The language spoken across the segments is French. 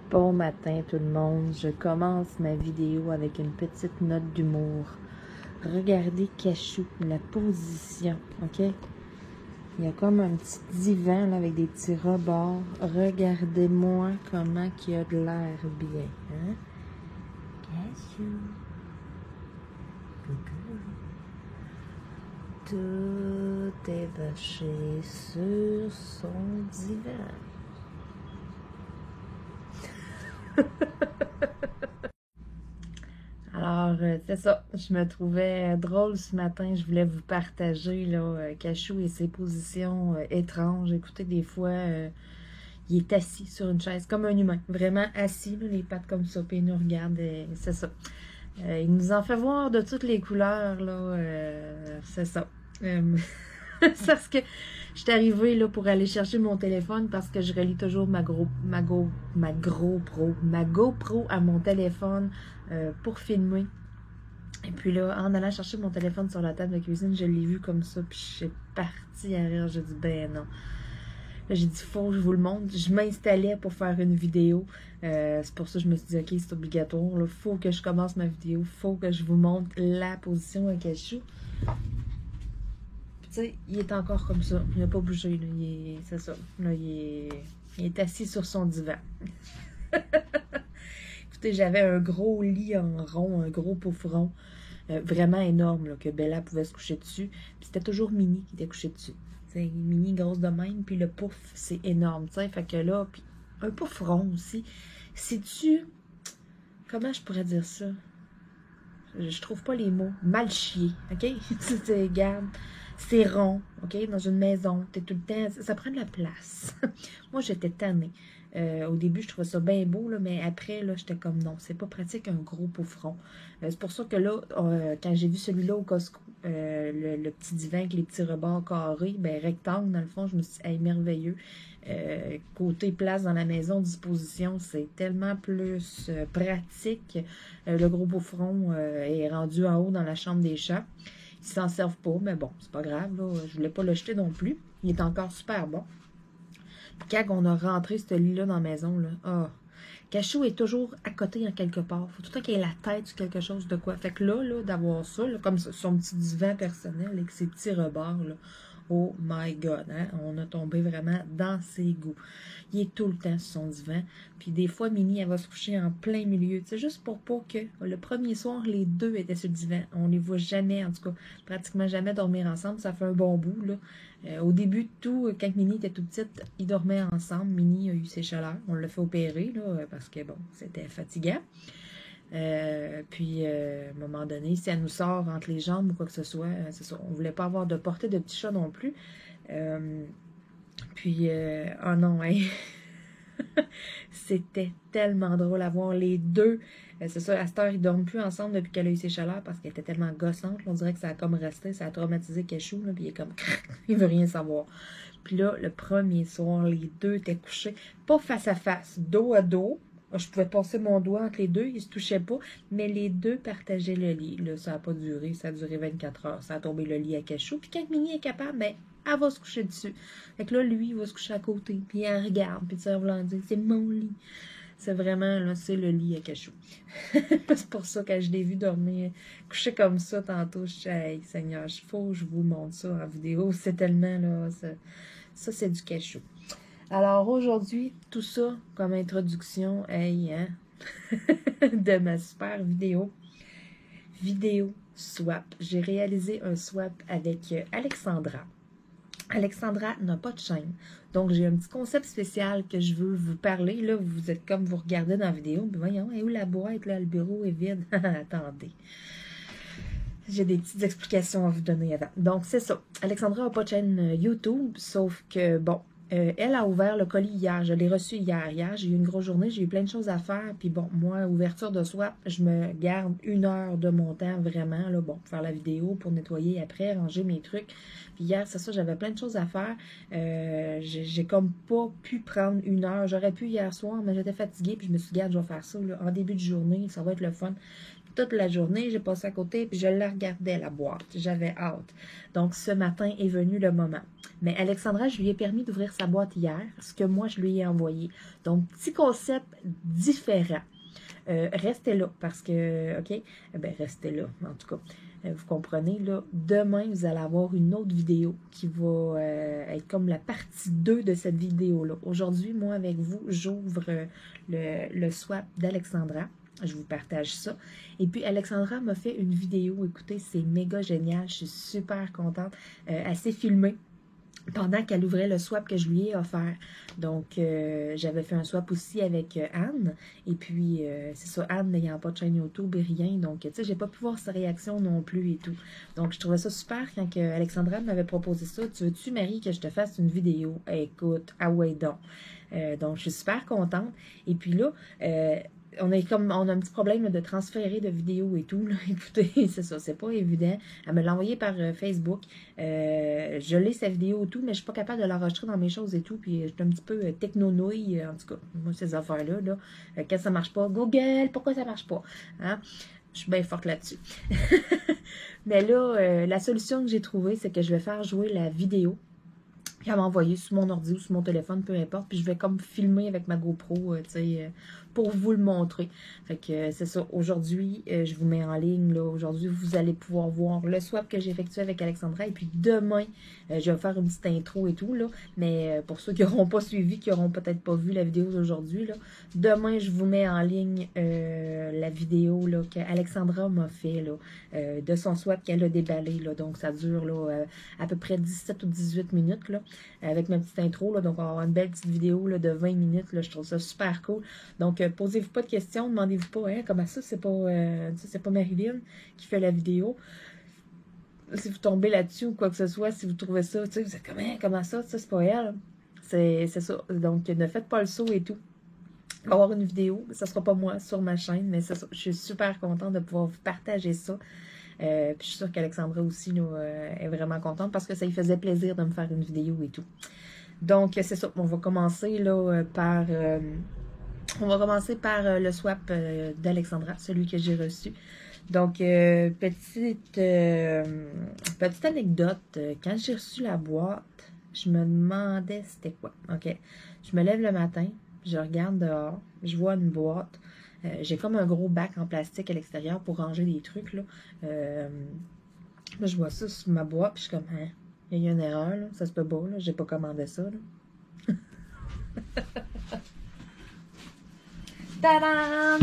Bon matin tout le monde, je commence ma vidéo avec une petite note d'humour. Regardez Cachou, la position, ok? Il y a comme un petit divan là, avec des petits rebords. Regardez-moi comment il a de l'air bien, hein? Cachou. Tout est vaché sur son divan. Alors, c'est ça. Je me trouvais drôle ce matin. Je voulais vous partager là, Cachou et ses positions étranges. Écoutez, des fois, il est assis sur une chaise comme un humain. Vraiment assis, là, les pattes comme ça. Puis il nous regarde. C'est ça. Il nous en fait voir de toutes les couleurs. Là, c'est ça. Parce que je suis arrivée là, pour aller chercher mon téléphone parce que je relie toujours ma GoPro à mon téléphone pour filmer. Et puis là, en allant chercher mon téléphone sur la table de cuisine, je l'ai vu comme ça, puis je suis partie à rire. J'ai dit, ben non. Là, j'ai dit, faut que je vous le montre. Je m'installais pour faire une vidéo. C'est pour ça que je me suis dit, ok, c'est obligatoire. Il faut que je commence ma vidéo. Faut que je vous montre la position à Cachou. Tu sais, il est encore comme ça. Il n'a pas bougé. C'est ça. Là, il est assis sur son divan. Écoutez, j'avais un gros lit en rond, un gros poufron, vraiment énorme, là, que Bella pouvait se coucher dessus. Puis c'était toujours Minnie qui était couchée dessus. T'sais, Minnie grosse de même, puis le pouf, c'est énorme. T'sais. Fait que là, puis un poufron aussi. C'est-tu... Comment je pourrais dire ça? Je trouve pas les mots. Mal chié, OK? Regarde, c'est rond, OK? Dans une maison, t'es tout le temps... Ça prend de la place. Moi, j'étais tannée. Au début, je trouvais ça bien beau, là, mais après, là, j'étais comme non, c'est pas pratique un gros poufron. C'est pour ça que là, quand j'ai vu celui-là au Costco, le petit divan avec les petits rebords carrés, ben rectangle, dans le fond, je me suis dit, hey, merveilleux. Côté place dans la maison, disposition, c'est tellement plus pratique. Le gros poufron est rendu en haut dans la chambre des chats. Ils s'en servent pas, mais bon, c'est pas grave, là. Je voulais pas le jeter non plus. Il est encore super bon. Quand on a rentré ce lit-là dans la maison, là, Cachou est toujours à côté en quelque part. Il faut tout le temps qu'il ait la tête sur quelque chose de quoi. Fait que là d'avoir ça, là, comme son petit divan personnel avec ses petits rebords, là, oh my God, hein? On a tombé vraiment dans ses goûts. Il est tout le temps sur son divan. Puis des fois, Minnie, elle va se coucher en plein milieu. C'est juste pour pas que le premier soir, les deux étaient sur le divan. On les voit jamais, en tout cas, pratiquement jamais dormir ensemble. Ça fait un bon bout, là. Au début de tout, quand Minnie était tout petite, ils dormaient ensemble. Minnie a eu ses chaleurs. On l'a fait opérer, là, parce que, bon, c'était fatigant. Puis, à un moment donné, si elle nous sort entre les jambes ou quoi que ce soit, c'est ça. On voulait pas avoir de portée de petits chats non plus. Oh non, hein. C'était tellement drôle à voir les deux. C'est ça, à cette heure, ils ne dorment plus ensemble depuis qu'elle a eu ses chaleurs parce qu'elle était tellement gossante. On dirait que ça a comme resté, ça a traumatisé Cachou, là, puis il est comme, il veut rien savoir. Puis là, le premier soir, les deux étaient couchés, pas face à face, dos à dos. Je pouvais passer mon doigt entre les deux, ils se touchaient pas, mais les deux partageaient le lit. Là, ça n'a pas duré, ça a duré 24 heures. Ça a tombé le lit à Cachou. Puis quand Minnie est capable, ben, elle va se coucher dessus. Fait que là, lui, il va se coucher à côté, puis elle regarde, puis ça va dire, c'est mon lit. C'est vraiment, là, c'est le lit à Cachou. C'est pour ça, quand je l'ai vu dormir, coucher comme ça tantôt, je suis hey, Seigneur, il faut que je vous montre ça en vidéo. C'est tellement, là, ça c'est du Cachou. Alors aujourd'hui, tout ça comme introduction, hey, hein, de ma super vidéo. Vidéo swap. J'ai réalisé un swap avec Alexandra. Alexandra n'a pas de chaîne. Donc, j'ai un petit concept spécial que je veux vous parler. Là, vous êtes comme vous regardez dans la vidéo. Puis voyons, où la boîte? Là, le bureau est vide. Attendez. J'ai des petites explications à vous donner avant. Donc, c'est ça. Alexandra n'a pas de chaîne YouTube, sauf que, bon, elle a ouvert le colis hier. Je l'ai reçu hier. Hier, j'ai eu une grosse journée. J'ai eu plein de choses à faire. Puis bon, moi, ouverture de swap, je me garde 1 heure de mon temps vraiment, là, bon, pour faire la vidéo, pour nettoyer après, ranger mes trucs. Puis hier, c'est ça, j'avais plein de choses à faire. J'ai comme pas pu prendre 1 heure. J'aurais pu hier soir, mais j'étais fatiguée. Puis je me suis dit, regarde, je vais faire ça là, en début de journée. Ça va être le fun. Toute la journée, j'ai passé à côté, puis je la regardais, la boîte. J'avais hâte. Donc, ce matin est venu le moment. Mais Alexandra, je lui ai permis d'ouvrir sa boîte hier, ce que moi, je lui ai envoyé. Donc, petit concept différent. Restez là, parce que, OK? Ben, restez là, en tout cas. Vous comprenez, là, demain, vous allez avoir une autre vidéo qui va être comme la partie 2 de cette vidéo-là. Aujourd'hui, moi, avec vous, j'ouvre le swap d'Alexandra. Je vous partage ça. Et puis, Alexandra m'a fait une vidéo. Écoutez, c'est méga génial. Je suis super contente. Elle s'est filmée pendant qu'elle ouvrait le swap que je lui ai offert. Donc, j'avais fait un swap aussi avec Anne. Et puis, c'est ça, Anne n'ayant pas de chaîne YouTube et rien. Donc, tu sais, j'ai pas pu voir sa réaction non plus et tout. Donc, je trouvais ça super quand Alexandra m'avait proposé ça. Tu veux-tu, Marie, que je te fasse une vidéo? Écoute, ah ouais donc. Donc, je suis super contente. Et puis là, on a un petit problème de transférer de vidéos et tout. Là. Écoutez, c'est ça, c'est pas évident. Elle me l'a envoyé par Facebook. Je l'ai sa vidéo et tout, mais je suis pas capable de l'enregistrer dans mes choses et tout. Puis je suis un petit peu techno-nouille, en tout cas, moi, ces affaires-là. Là, quand ça marche pas, Google, pourquoi ça marche pas? Hein? Je suis bien forte là-dessus. Mais là, la solution que j'ai trouvée, c'est que je vais faire jouer la vidéo qu'elle m'a envoyé sur mon ordi ou sur mon téléphone, peu importe. Puis je vais comme filmer avec ma GoPro, tu sais, pour vous le montrer. Fait que c'est ça. Aujourd'hui, je vous mets en ligne, là. Aujourd'hui, vous allez pouvoir voir le swap que j'ai effectué avec Alexandra. Et puis demain, je vais faire une petite intro et tout, là. Mais pour ceux qui n'auront pas suivi, qui n'auront peut-être pas vu la vidéo d'aujourd'hui, là, demain, je vous mets en ligne la vidéo, là, qu'Alexandra m'a fait, là, de son swap qu'elle a déballé, là. Donc, ça dure, là, à peu près 17 ou 18 minutes, là, avec ma petite intro, là. Donc, on va avoir une belle petite vidéo, là, de 20 minutes, là. Je trouve ça super cool. Donc, posez-vous pas de questions, demandez-vous pas, hein, comment ça, c'est pas Marilyn qui fait la vidéo. Si vous tombez là-dessus ou quoi que ce soit, si vous trouvez ça, tu sais, vous êtes comme, hein, comment ça c'est pas elle. C'est ça. Donc, ne faites pas le saut et tout. Il va y avoir une vidéo, ça sera pas moi sur ma chaîne, mais c'est ça. Je suis super contente de pouvoir vous partager ça. Puis je suis sûre qu'Alexandra aussi là, est vraiment contente parce que ça lui faisait plaisir de me faire une vidéo et tout. Donc, c'est ça. On va commencer là, par... on va commencer par le swap d'Alexandra, celui que j'ai reçu. Donc, petite anecdote. Quand j'ai reçu la boîte, je me demandais c'était quoi. OK. Je me lève le matin, je regarde dehors, je vois une boîte. J'ai comme un gros bac en plastique à l'extérieur pour ranger des trucs. Là, là je vois ça sur ma boîte, puis je suis comme, hein, il y a une erreur, là, ça se peut pas, là, j'ai pas commandé ça. Là. Tadam!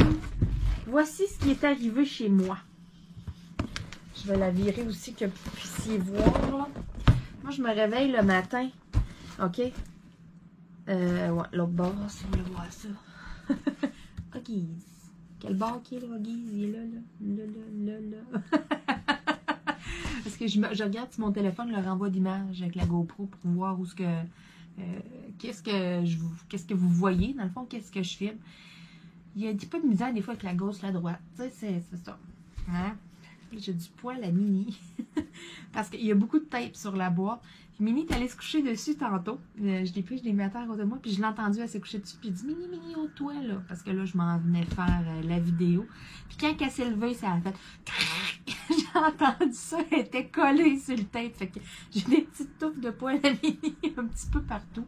Voici ce qui est arrivé chez moi. Je vais la virer aussi que vous puissiez voir. Là. Moi, je me réveille le matin. OK? Ouais, l'autre bord, si vous voulez voir ça. Huggies. Quel bord qui est là, Huggies? Il est là. Là. Parce que je regarde sur mon téléphone le renvoi d'image avec la GoPro pour voir où ce que... qu'est-ce que vous voyez, dans le fond, qu'est-ce que je filme. Il y a un petit peu de misère des fois avec la gauche, la droite. Tu sais, c'est ça. Hein? J'ai du poil à Mini. Parce qu'il y a beaucoup de tape sur la boîte. Puis Mini est allée se coucher dessus tantôt. Je l'ai pris, je l'ai mis à terre à côté de moi. Puis je l'ai entendu, elle s'est couchée dessus. Puis j'ai dit, Mini, au toi, là. Parce que là, je m'en venais faire la vidéo. Puis quand elle s'est levée, ça a fait... J'ai entendu ça, elle était collée sur le tape. Fait que j'ai des petites touffes de poil à Mini un petit peu partout.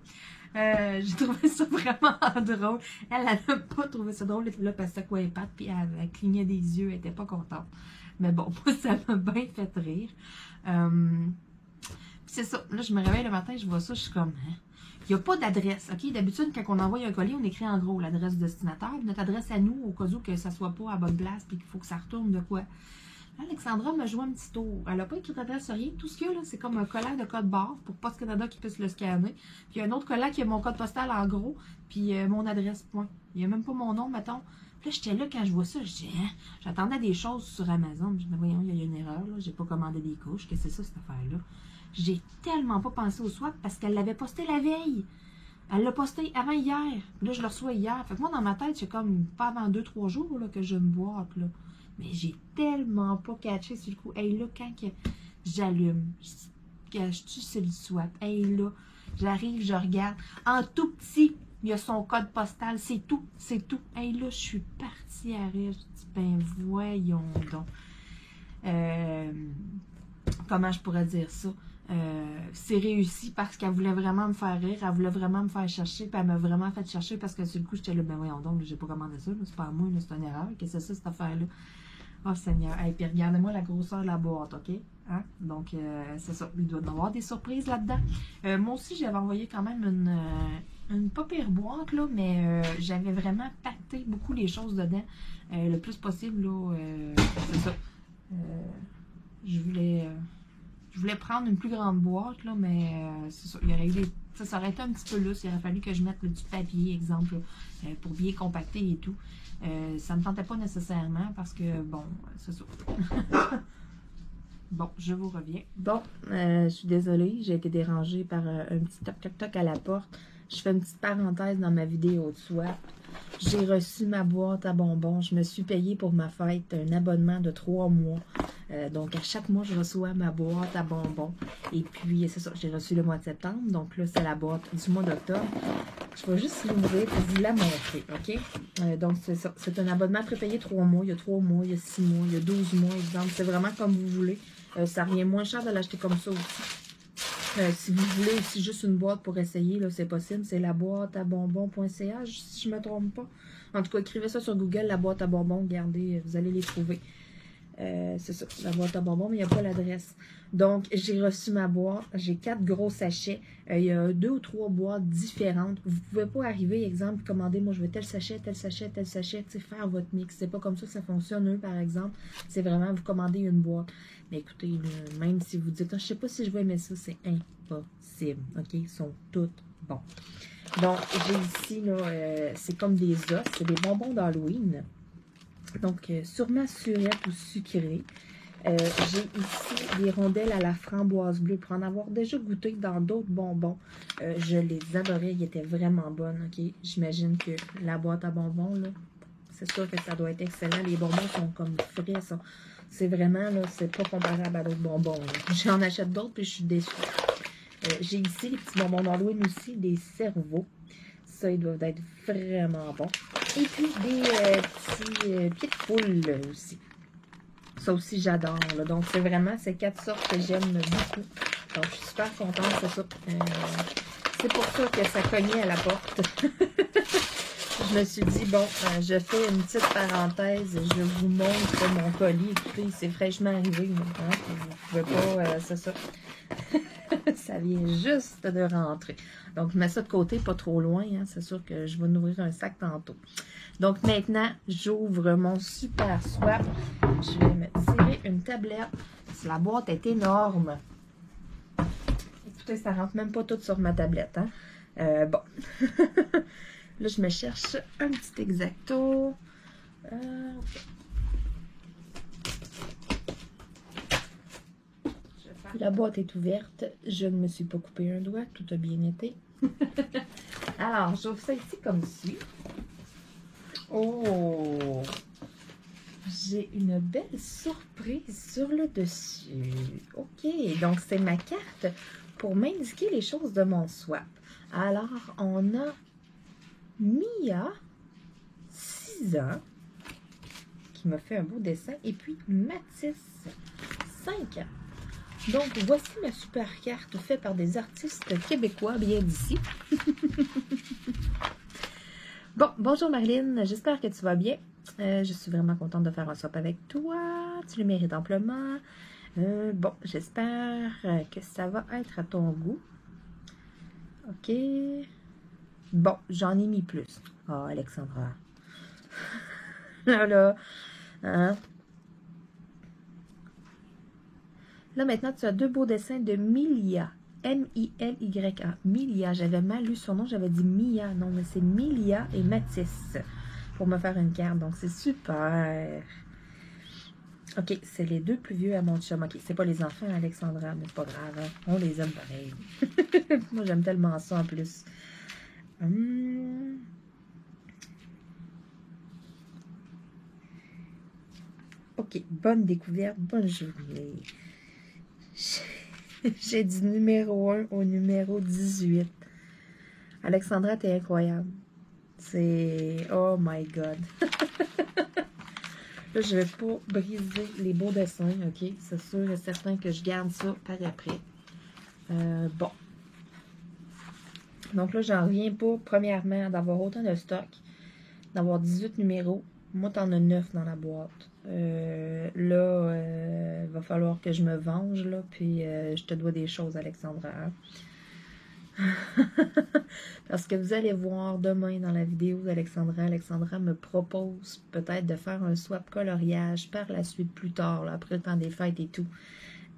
J'ai trouvé ça vraiment drôle. Elle n'a pas trouvé ça drôle. Elle était là parce que quoi les pattes, puis elle clignait des yeux, elle n'était pas contente. Mais bon, moi, ça m'a bien fait rire. C'est ça. Là, je me réveille le matin, je vois ça, je suis comme, hein? Il n'y a pas d'adresse. OK? D'habitude, quand on envoie un colis, on écrit en gros l'adresse du destinataire. Notre adresse à nous, au cas où que ça ne soit pas à bonne place, puis qu'il faut que ça retourne de quoi. Alexandra m'a joué un petit tour. Elle n'a pas écrit d'adresse, rien. Tout ce qu'il y a, là, c'est comme un collant de code barre pour Post Canada qui puisse le scanner. Puis il y a un autre collant qui a mon code postal en gros, puis mon adresse, point. Il n'y a même pas mon nom, mettons. Puis là, j'étais là quand je vois ça, je dis, hein? J'attendais des choses sur Amazon. Je me dis, voyons, il y a une erreur, là. J'ai pas commandé des couches. Qu'est-ce que c'est ça, cette affaire-là? J'ai tellement pas pensé au swap parce qu'elle l'avait posté la veille. Elle l'a posté avant hier. Puis là, je le reçois hier. Fait que moi, dans ma tête, c'est comme pas avant 2-3 jours là, que je me boite, là. Mais j'ai tellement pas catché sur le coup. Hey, là, quand j'allume, je tue sur le swap. Hey, là, j'arrive, je regarde. En tout petit, il y a son code postal. C'est tout, c'est tout. Hey, là, je suis partie à rire. Je dis, ben, voyons donc. Comment je pourrais dire ça? c'est réussi parce qu'elle voulait vraiment me faire rire, elle voulait vraiment me faire chercher, puis elle m'a vraiment fait chercher parce que sur le coup, j'étais là, ben voyons donc, j'ai pas commandé ça, c'est pas à moi, c'est une erreur, qu'est-ce que c'est ça, cette affaire-là? Oh Seigneur, et puis regardez-moi la grosseur de la boîte, ok? Hein? Donc, c'est ça, il doit y avoir des surprises là-dedans. Moi aussi, j'avais envoyé quand même une pas pire boîte, là, mais j'avais vraiment pacté beaucoup les choses dedans, le plus possible, là, c'est ça. Je voulais prendre une plus grande boîte, là, mais c'est ça. Il y aurait eu ça aurait été un petit peu lousse. Il aurait fallu que je mette du papier, exemple, là, pour bien compacter et tout. Ça ne me tentait pas nécessairement parce que, bon, c'est ça. Bon, je vous reviens. Bon, je suis désolée. J'ai été dérangée par un petit toc-toc-toc à la porte. Je fais une petite parenthèse dans ma vidéo de swap. J'ai reçu ma boîte à bonbons. Je me suis payée pour ma fête un abonnement de 3 mois. Donc, à chaque mois, je reçois ma boîte à bonbons. Et puis, c'est ça, j'ai reçu le mois de septembre. Donc là, c'est la boîte du mois d'octobre. Je vais juste l'ouvrir pour vous la montrer, OK? Donc, c'est ça. C'est un abonnement prépayé 3 mois. Il y a 3 mois, il y a 6 mois, il y a 12 mois, exemple. C'est vraiment comme vous voulez. Ça revient moins cher de l'acheter comme ça aussi. Si vous voulez aussi juste une boîte pour essayer, c'est possible. C'est la boîte à bonbons.ca, si je ne me trompe pas. En tout cas, écrivez ça sur Google, la boîte à bonbons. Regardez, vous allez les trouver. C'est ça, la boîte à bonbons, mais il n'y a pas l'adresse. Donc, j'ai reçu ma boîte. J'ai 4 gros sachets. Il y a 2 ou 3 boîtes différentes. Vous ne pouvez pas arriver, exemple, commander, moi, je veux tel sachet, tel sachet, tel sachet, tu sais, faire votre mix. C'est pas comme ça que ça fonctionne, eux, par exemple. C'est vraiment, vous commandez une boîte. Mais écoutez, même si vous dites, je ne sais pas si je vais aimer ça, c'est impossible, OK? Ils sont tous bons. Donc, j'ai ici, là, c'est comme des os. C'est des bonbons d'Halloween. Donc, sûrement surette ou sucré. J'ai ici des rondelles à la framboise bleue. Pour en avoir déjà goûté dans d'autres bonbons, je les adorais. Ils étaient vraiment bonnes. OK? J'imagine que la boîte à bonbons, là, c'est sûr que ça doit être excellent. Les bonbons sont comme frais. C'est vraiment, là, c'est pas comparable à d'autres bonbons. J'en achète d'autres puis je suis déçue. J'ai ici les petits bonbons d'Halloween aussi, des cerveaux. Ça, ils doivent être vraiment bons. Et puis, des petits pieds de poule aussi. Ça aussi, j'adore. Donc, c'est vraiment ces 4 sortes que j'aime beaucoup. Donc, je suis super contente, c'est ça. C'est pour ça que ça cognait à la porte. Je me suis dit, bon, je fais une petite parenthèse. Je vous montre mon colis. Écoutez, c'est fraîchement arrivé. Hein? Vous ne pouvez pas, c'est ça. Ça vient juste de rentrer. Donc, je mets ça de côté, pas trop loin. Hein? C'est sûr que je vais ouvrir un sac tantôt. Donc, maintenant, j'ouvre mon super swap. Je vais me tirer une tablette. La boîte est énorme. Écoutez, ça rentre même pas tout sur ma tablette. Hein? Bon. Là, je me cherche un petit Exacto. Okay. La boîte est ouverte. Je ne me suis pas coupé un doigt. Tout a bien été. Alors, j'ouvre ça ici comme ci. Oh! J'ai une belle surprise sur le dessus. OK, donc c'est ma carte pour m'indiquer les choses de mon swap. Alors, on a Mia, 6 ans, qui m'a fait un beau dessin, et puis Mathis, 5 ans. Donc, voici ma super carte faite par des artistes québécois bien d'ici. Bon, bonjour Marlene, j'espère que tu vas bien. Je suis vraiment contente de faire un swap avec toi. Tu le mérites amplement. Bon, j'espère que ça va être à ton goût. OK. Bon, j'en ai mis plus. Oh, Alexandra. Là. Hein? Là, maintenant, tu as 2 beaux dessins de Milia. M-I-L-Y-A. Milia. J'avais mal lu son nom. J'avais dit Mia. Non, mais c'est Milia et Mathis pour me faire une carte. Donc, c'est super. OK, c'est les 2 plus vieux à mon chum. OK, c'est pas les enfants, Alexandra, mais c'est pas grave. Hein? On les aime pareil. Moi, j'aime tellement ça en plus. OK, bonne découverte, bonne journée. J'ai du numéro 1 au numéro 18. Alexandra, t'es incroyable. C'est... Oh my God. Là, je vais pas briser les beaux dessins, OK? C'est sûr et certain que je garde ça par après. Bon. Donc là, j'en reviens pas, premièrement, d'avoir autant de stock, d'avoir 18 numéros. Moi, t'en as 9 dans la boîte. Là, il va falloir que je me venge, là, puis je te dois des choses, Alexandra. Parce que vous allez voir demain dans la vidéo d'Alexandra, Alexandra me propose peut-être de faire un swap coloriage par la suite plus tard, là, après le temps des fêtes et tout.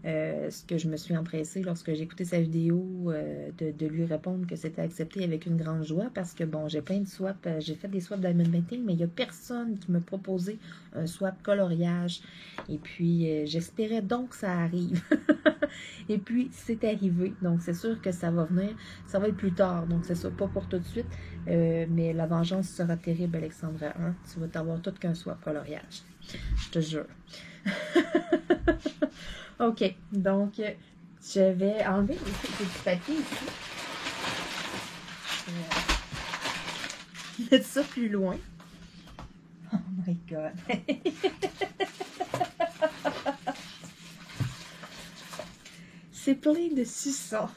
Ce que je me suis empressée lorsque j'ai écouté sa vidéo de lui répondre que c'était accepté avec une grande joie parce que bon, j'ai plein de swaps, j'ai fait des swaps Diamond Painting, mais il n'y a personne qui me proposait un swap coloriage. Et puis, j'espérais donc que ça arrive. Et puis, c'est arrivé. Donc, c'est sûr que ça va venir. Ça va être plus tard. Donc, c'est ça, pas pour tout de suite. Mais la vengeance sera terrible, Alexandra. Hein? Tu vas t'avoir tout qu'un swap coloriage. Je te jure. OK, donc je vais enlever les petits papiers ici. Mettre ça plus loin. Oh my God. C'est plein de suçons.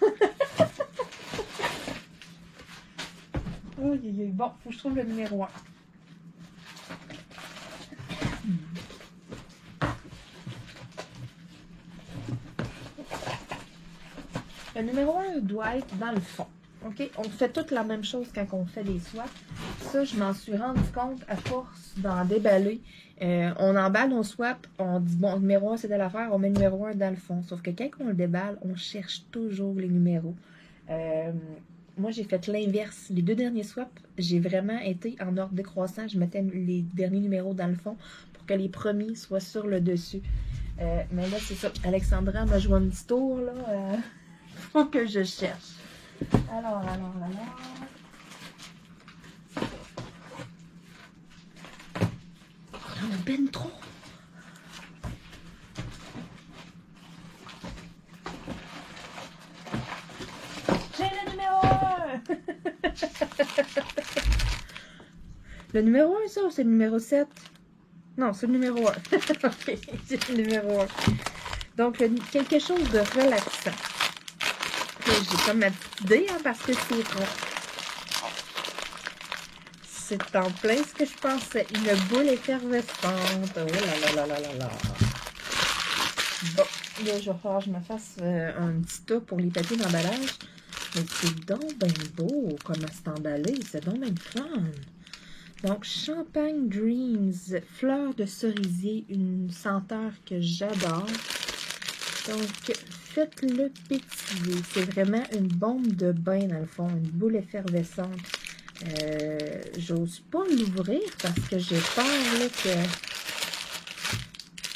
Oh, bon, faut que je trouve le numéro 1. Le numéro 1 doit être dans le fond. OK? On fait toute la même chose quand on fait des swaps. Ça, je m'en suis rendu compte à force d'en déballer. On emballe nos swaps, on dit, bon, numéro 1, c'était l'affaire, on met le numéro 1 dans le fond. Sauf que quand on le déballe, on cherche toujours les numéros. Moi, j'ai fait l'inverse. Les 2 derniers swaps, j'ai vraiment été en ordre décroissant. Je mettais les derniers numéros dans le fond pour que les premiers soient sur le dessus. Mais là, c'est ça. Alexandra m'a joué un petit tour, là. Faut que je cherche. Alors. Il y en a ben trop. J'ai le numéro 1. Le numéro 1, ça, ou c'est le numéro 7? Non, c'est le numéro 1. OK, c'est le numéro 1. Donc, quelque chose de relaxant. J'ai comme ma petite idée, hein, parce que c'est rond. C'est en plein ce que je pensais. Une boule effervescente. Oh là là là là là là. Bon, là, je vais falloir que je me fasse un petit tas pour les papiers d'emballage. Mais c'est donc bien beau comment c'est emballé. C'est donc bien fun. Donc, Champagne Dreams, fleur de cerisier, une senteur que j'adore. Donc, faites-le pétiller. C'est vraiment une bombe de bain, dans le fond. Une boule effervescente. J'ose pas l'ouvrir parce que j'ai peur là, que...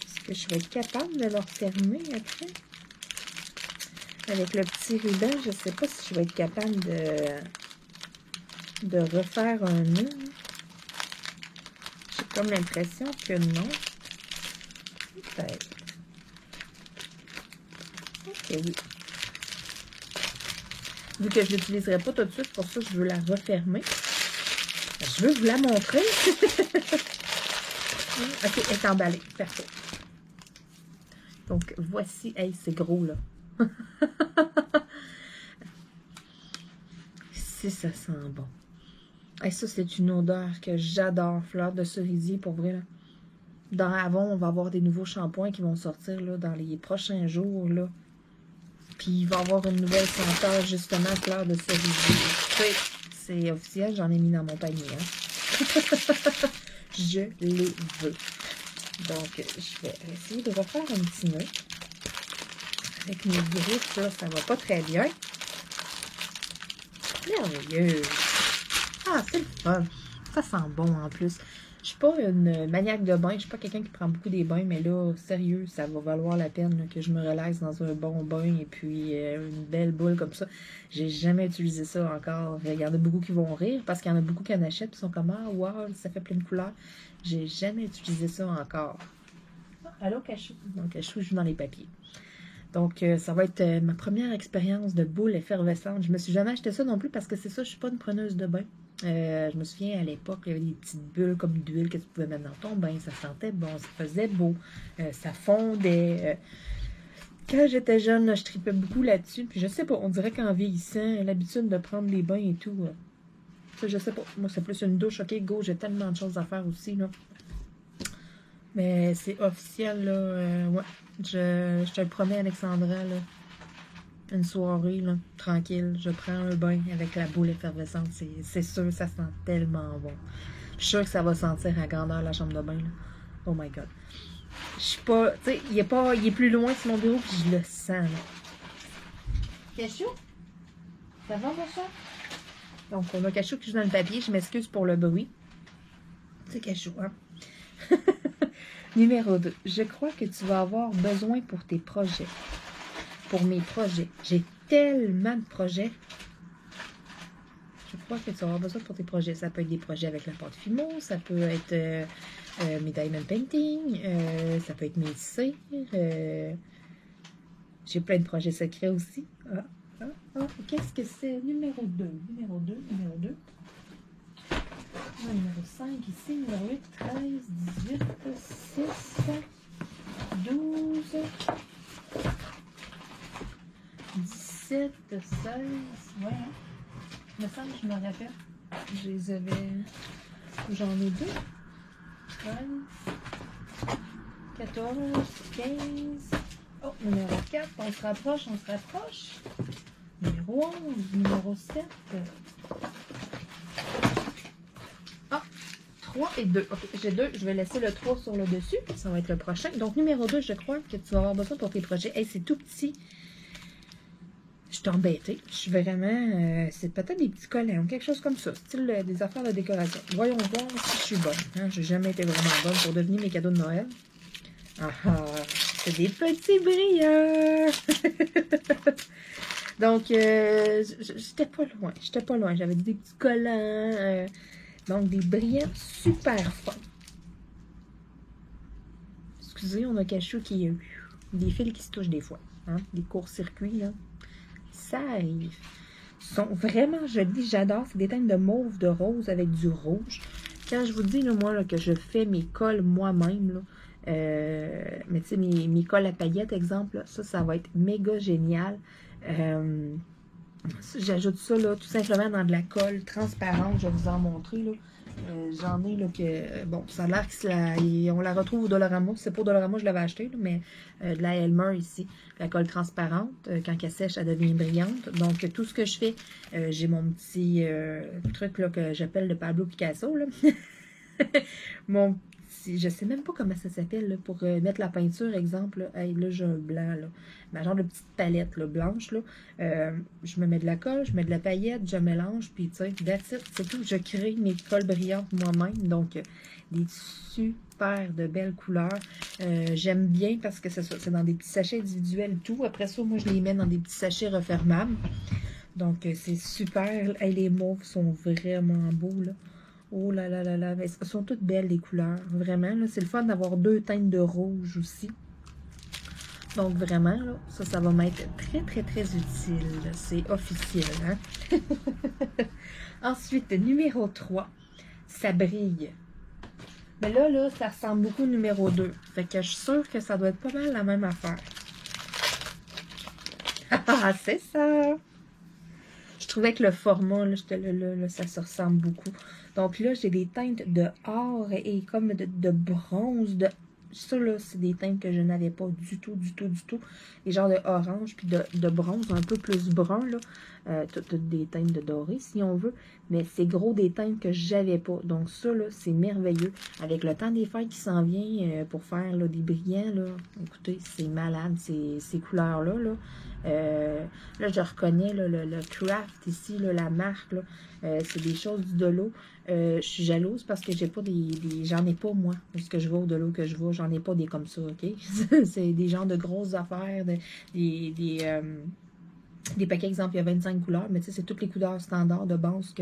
Est-ce que je vais être capable de le refermer après? Avec le petit ruban, je sais pas si je vais être capable de refaire un nœud. J'ai comme l'impression que non. Peut-être. Ok, oui. Vu que je ne l'utiliserai pas tout de suite, pour ça, je veux la refermer. Je veux vous la montrer. Ok, elle est emballée. Parfait. Donc, voici. Hey, c'est gros, là. Si ça sent bon. Hey, ça, c'est une odeur que j'adore. Fleur de cerisier, pour vrai, là. Dans Avon, on va avoir des nouveaux shampoings qui vont sortir, là, dans les prochains jours, là. Puis, il va y avoir une nouvelle senteur, justement, fleur de cerisier. C'est officiel, j'en ai mis dans mon panier. Hein. Je les veux. Donc, je vais essayer de refaire un petit nœud. Avec mes griffes, là, ça va pas très bien. Merveilleux. Ah, c'est le fun. Ça sent bon, en plus. Je suis pas une maniaque de bain. Je suis pas quelqu'un qui prend beaucoup des bains, mais là, sérieux, ça va valoir la peine là, que je me relaxe dans un bon bain et puis une belle boule comme ça. J'ai jamais utilisé ça encore. Il y en a beaucoup qui vont rire parce qu'il y en a beaucoup qui en achètent et sont comme « Ah, wow, ça fait plein de couleurs. » J'ai jamais utilisé ça encore. Ah, allô, Cachou? Donc, Cachou joue dans les papiers. Donc, ça va être ma première expérience de boule effervescente. Je me suis jamais acheté ça non plus parce que c'est ça, je suis pas une preneuse de bain. Je me souviens à l'époque, il y avait des petites bulles comme d'huile que tu pouvais mettre dans ton bain. Ça sentait bon, ça faisait beau, ça fondait. Quand j'étais jeune, là, je tripais beaucoup là-dessus. Puis je sais pas, on dirait qu'en vieillissant, l'habitude de prendre les bains et tout, ça, je sais pas. Moi, c'est plus une douche. OK, go, j'ai tellement de choses à faire aussi, là. Mais c'est officiel, là. Ouais. Je te le promets, Alexandra, là. Une soirée, là, tranquille. Je prends un bain avec la boule effervescente. C'est sûr, ça sent tellement bon. Je suis sûre que ça va sentir à grandeur la chambre de bain, là. Oh my God. Je suis pas... Tu sais, il est plus loin sur mon bureau, puis je le sens, là. Cachou? Ça va, mon chat? Donc, on a Cachou qui joue dans le papier. Je m'excuse pour le bruit. C'est Cachou, hein? Numéro 2. Je crois que tu vas avoir besoin pour tes projets. Pour mes projets. J'ai tellement de projets. Je crois que tu vas avoir besoin pour tes projets. Ça peut être des projets avec la pâte Fimo, ça peut être mes diamond painting, ça peut être mes cires. J'ai plein de projets secrets aussi. Qu'est-ce que c'est? Numéro 2. Numéro 2. Numéro 5 ici. Numéro 8, 13, 18, 6, 12, 17, 16. Ouais. Il me semble que je me rappelle. Je les avais. J'en ai 2. 13, 14, 15. Oh, numéro 4. On se rapproche, on se rapproche. Numéro 11, numéro 7. Ah, 3 et 2. Ok, j'ai 2. Je vais laisser le 3 sur le dessus. Ça va être le prochain. Donc, numéro 2, je crois que tu vas avoir besoin pour tes projets. Hey, c'est tout petit. Je suis embêtée. Je suis vraiment... c'est peut-être des petits collants, quelque chose comme ça. Style des affaires de décoration. Voyons voir si je suis bonne. Hein? Je n'ai jamais été vraiment bonne pour devenir mes cadeaux de Noël. Ah ah! C'est des petits brillants! Donc, j'étais pas loin. J'étais pas loin. J'avais des petits collants. Donc, des brillants super fins. Excusez, on a Cachou qui... des fils qui se touchent des fois. Hein? Des courts-circuits, là. Ça arrive. Ils sont vraiment jolis. J'adore. C'est des teintes de mauve, de rose avec du rouge. Quand je vous dis, là, moi, là, que je fais mes cols moi-même, là, mais tu sais, mes cols à paillettes, exemple, là, ça va être méga génial. J'ajoute ça, là, tout simplement dans de la colle transparente. Je vais vous en montrer, là. J'en ai, là, que... Bon, ça a l'air on la retrouve au Dollarama. C'est pas au Dollarama, je l'avais acheté, là, mais de la Elmer, ici. La colle transparente. Quand elle sèche, elle devient brillante. Donc, tout ce que je fais, j'ai mon petit truc, là, que j'appelle le Pablo Picasso, là. Mon petit... Je sais même pas comment ça s'appelle, là, pour mettre la peinture, exemple. Là, hey, là j'ai un blanc, là. Ma genre de petite palette, là, blanche, là. Je me mets de la colle, je mets de la paillette, je mélange, puis tu sais, that's it, c'est tout. Je crée mes colles brillantes moi-même. Donc, des super de belles couleurs. J'aime bien parce que c'est dans des petits sachets individuels et tout. Après ça, moi, je les mets dans des petits sachets refermables. Donc, c'est super. Hey, les mauves sont vraiment beaux, là. Oh là là là là, mais elles sont toutes belles les couleurs, vraiment. C'est le fun d'avoir 2 teintes de rouge aussi. Donc vraiment, là, ça va m'être très très très utile. C'est officiel, hein? Ensuite, numéro 3, ça brille. Mais là, ça ressemble beaucoup au numéro 2. Fait que je suis sûre que ça doit être pas mal la même affaire. Ah, c'est ça! Je trouvais que le format, là, ça se ressemble beaucoup. Donc là, j'ai des teintes de or et comme de bronze. Ça, là, c'est des teintes que je n'avais pas du tout, du tout, du tout. Les genres de orange puis de bronze, un peu plus brun, là. Toutes des teintes de doré, si on veut. Mais c'est gros des teintes que j'avais pas. Donc ça, là, c'est merveilleux. Avec le temps des fêtes qui s'en vient pour faire là, des brillants, là. Écoutez, c'est malade, ces couleurs-là, là. Là, je reconnais là, le craft ici, là, la marque. C'est des choses du Dolo. Je suis jalouse parce que j'ai pas j'en ai pas, moi. Ce que je vois au Dolo que je vois, j'en ai pas des comme ça, OK? C'est des genres de grosses affaires, des paquets, exemple, il y a 25 couleurs, mais tu sais, c'est toutes les couleurs standards de base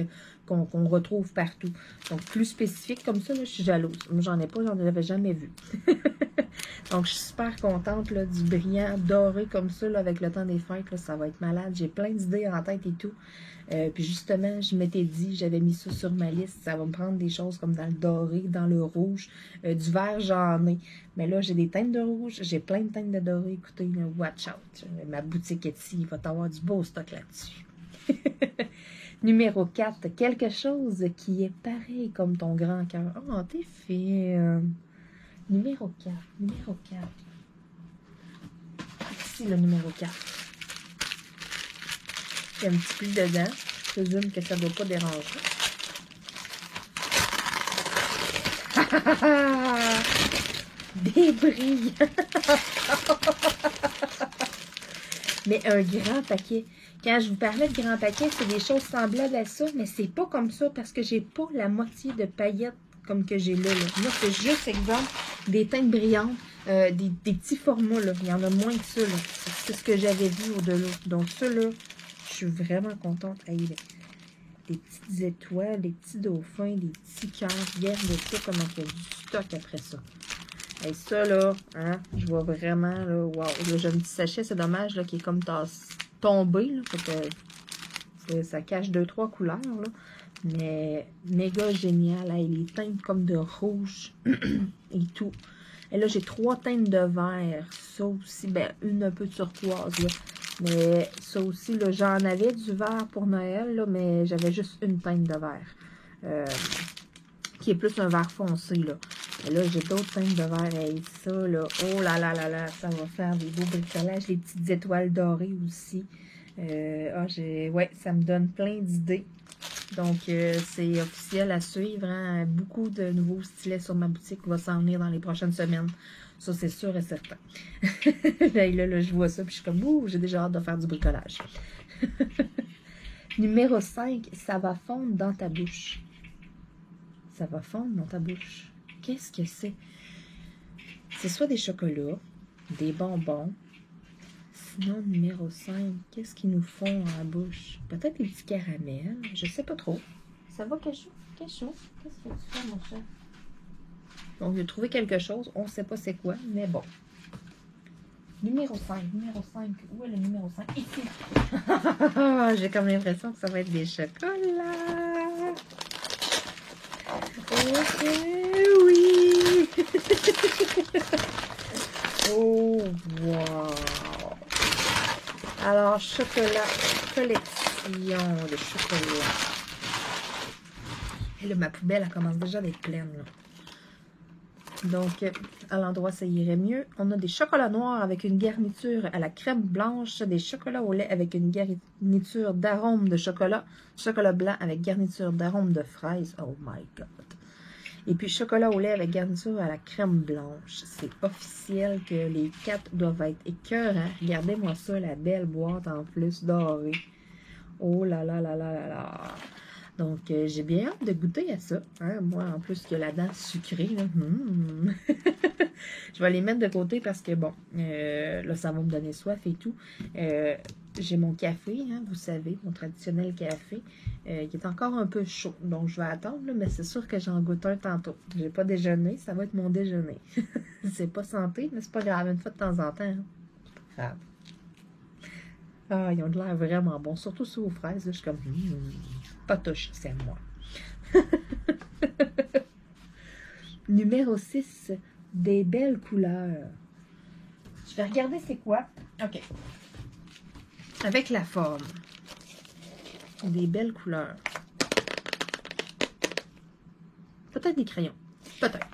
qu'on retrouve partout. Donc, plus spécifique comme ça, là, je suis jalouse. Moi, j'en ai pas, j'en avais jamais vu. Donc, je suis super contente là, du brillant doré comme ça, là, avec le temps des fêtes. Là, ça va être malade. J'ai plein d'idées en tête et tout. Puis justement, je m'étais dit, j'avais mis ça sur ma liste. Ça va me prendre des choses comme dans le doré, dans le rouge. Du vert, j'en ai. Mais là, j'ai des teintes de rouge, j'ai plein de teintes de doré. Écoutez, là, watch out. Ma boutique Etsy, il va t'avoir du beau stock là-dessus. Numéro 4, quelque chose qui est pareil comme ton grand cœur. Oh, t'es fine. Numéro 4, numéro 4. Ici, le numéro 4. Il y a un petit pli dedans. Je présume que ça ne doit pas déranger. Des brillants! Mais un grand paquet. Quand je vous parlais de grand paquet, c'est des choses semblables à ça, mais c'est pas comme ça parce que j'ai pas la moitié de paillettes comme que j'ai là. Moi, c'est juste, exemple, des teintes brillantes, des petits formats, là. Il y en a moins que ça, là. C'est ce que j'avais vu au-delà. Donc, ça, là, je suis vraiment contente. Hey, des petites étoiles, des petits dauphins, des petits cœurs. Regarde ça, comment il y a du stock après ça. Et ça, là, hein, je vois vraiment, là, wow. Là, j'ai un petit sachet, c'est dommage, là, qui est comme tombé, là, fait que ça cache 2-3 couleurs, là. Mais méga génial, hein, les teintes comme de rouge et tout. Et là, j'ai 3 teintes de vert. Ça aussi, ben, une un peu turquoise, là. Mais ça aussi, là, j'en avais du vert pour Noël, là, mais j'avais juste une teinte de vert. Qui est plus un vert foncé, là. Et là, j'ai d'autres teintes de vert. Et ça, là, oh là là là là, ça va faire des beaux bricolages. Les petites étoiles dorées aussi. Ouais, ça me donne plein d'idées. Donc, c'est officiel à suivre. Hein? Beaucoup de nouveaux stylets sur ma boutique qui va s'en venir dans les prochaines semaines. Ça, c'est sûr et certain. là, je vois ça, puis je suis comme, ouh, j'ai déjà hâte de faire du bricolage. Numéro 5, ça va fondre dans ta bouche. Ça va fondre dans ta bouche. Qu'est-ce que c'est? C'est soit des chocolats, des bonbons. Sinon, numéro 5, qu'est-ce qu'ils nous font à la bouche? Peut-être des petits caramels. Je sais pas trop. Ça va, Cachou? Cachou? Qu'est-ce que tu fais, mon chat? Donc, j'ai trouvé quelque chose. On ne sait pas c'est quoi, mais bon. Numéro 5. Numéro 5. Où est le numéro 5? Ici. J'ai comme l'impression que ça va être des chocolats. Ok, oui. Oh, wow. Alors, chocolat, collection de chocolat. Et là, ma poubelle, elle commence déjà d'être pleine, là. Donc, à l'endroit, ça irait mieux. On a des chocolats noirs avec une garniture à la crème blanche, des chocolats au lait avec une garniture d'arôme de chocolat, chocolat blanc avec garniture d'arôme de fraise. Oh my God! Et puis, chocolat au lait avec garniture à la crème blanche. C'est officiel que les 4 doivent être écœurants. Regardez-moi ça, la belle boîte en plus dorée. Oh là là là là là là! Donc, j'ai bien hâte de goûter à ça. Hein? Moi, en plus, qu'il y a la dent sucrée. Là. Je vais les mettre de côté parce que, bon, là, ça va me donner soif et tout. J'ai mon café, hein, vous savez, mon traditionnel café, qui est encore un peu chaud. Donc, je vais attendre, là, mais c'est sûr que j'en goûte un tantôt. J'ai pas déjeuné, ça va être mon déjeuner. C'est pas santé, mais c'est pas grave, une fois de temps en temps. Hein. C'est pas grave. Ah, ils ont de l'air vraiment bons, surtout ceux aux fraises. Là, je suis comme, pas touche, c'est moi. Numéro 6, des belles couleurs. Je vais regarder c'est quoi. OK. Avec la forme. Des belles couleurs. Peut-être des crayons. Peut-être.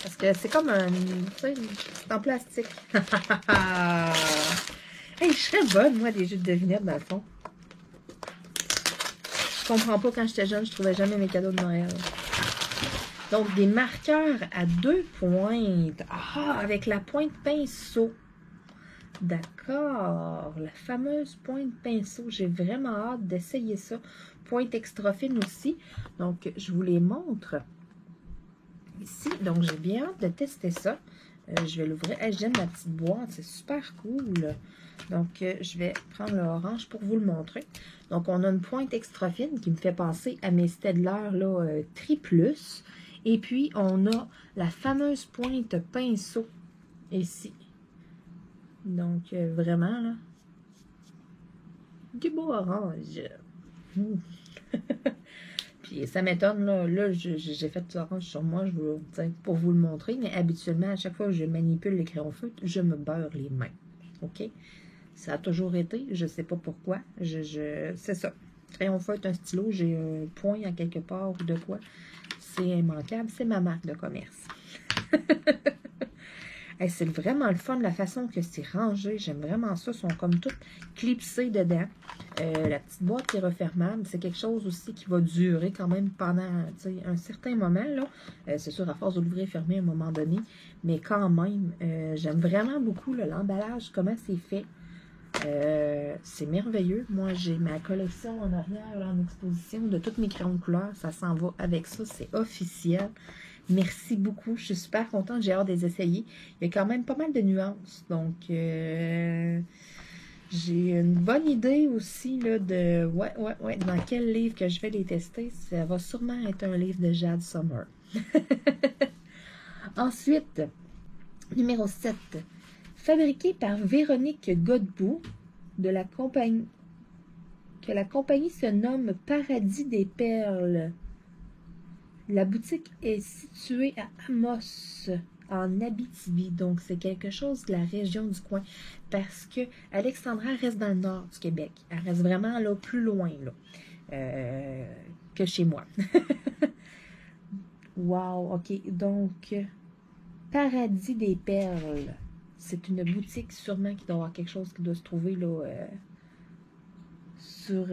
Parce que c'est comme un... Tu sais, c'est en plastique. Hey, je serais bonne, moi, des jeux de devinettes, dans le fond. Je comprends pas, quand j'étais jeune, je trouvais jamais mes cadeaux de Noël. Donc, des marqueurs à 2 pointes. Ah, avec la pointe pinceau. D'accord. La fameuse pointe pinceau. J'ai vraiment hâte d'essayer ça. Pointe extra fine aussi. Donc, je vous les montre ici. Donc, j'ai bien hâte de tester ça. Je vais l'ouvrir. Hey, j'aime ma petite boîte. C'est super cool. Donc, je vais prendre l'orange pour vous le montrer. Donc, on a une pointe extra fine qui me fait penser à mes Staedtler là, Triplus. Et puis, on a la fameuse pointe pinceau ici. Donc, vraiment, là, du beau orange. Puis Puis ça m'étonne, là j'ai fait du orange sur moi, je veux dire, pour vous le montrer, mais habituellement, à chaque fois que je manipule les crayons feutres, je me beurre les mains. OK? Ça a toujours été, je sais pas pourquoi. C'est ça. Crayon feutre, un stylo, j'ai un point à quelque part ou de quoi. C'est immanquable, c'est ma marque de commerce. Hey, c'est vraiment le fun, la façon que c'est rangé. J'aime vraiment ça. Ils sont comme toutes clipsées dedans. La petite boîte est refermable. C'est quelque chose aussi qui va durer quand même pendant un certain moment. C'est sûr, à force de l'ouvrir et fermer à un moment donné. Mais quand même, j'aime vraiment beaucoup l'emballage, comment c'est fait. C'est merveilleux. Moi, j'ai ma collection en arrière, là, en exposition de tous mes crayons de couleur. Ça s'en va avec ça. C'est officiel. Merci beaucoup. Je suis super contente. J'ai hâte de les essayer. Il y a quand même pas mal de nuances. Donc, j'ai une bonne idée aussi là, de dans quel livre que je vais les tester. Ça va sûrement être un livre de Jade Summer. Ensuite, numéro 7. Fabriqué par Véronique Godbout, de la compagnie, que la compagnie se nomme Paradis des Perles. La boutique est située à Amos, en Abitibi. Donc, c'est quelque chose de la région du coin. Parce que Alexandra reste dans le nord du Québec. Elle reste vraiment là, plus loin là, que chez moi. Wow, OK. Donc, Paradis des Perles. C'est une boutique sûrement qui doit avoir quelque chose qui doit se trouver là sur...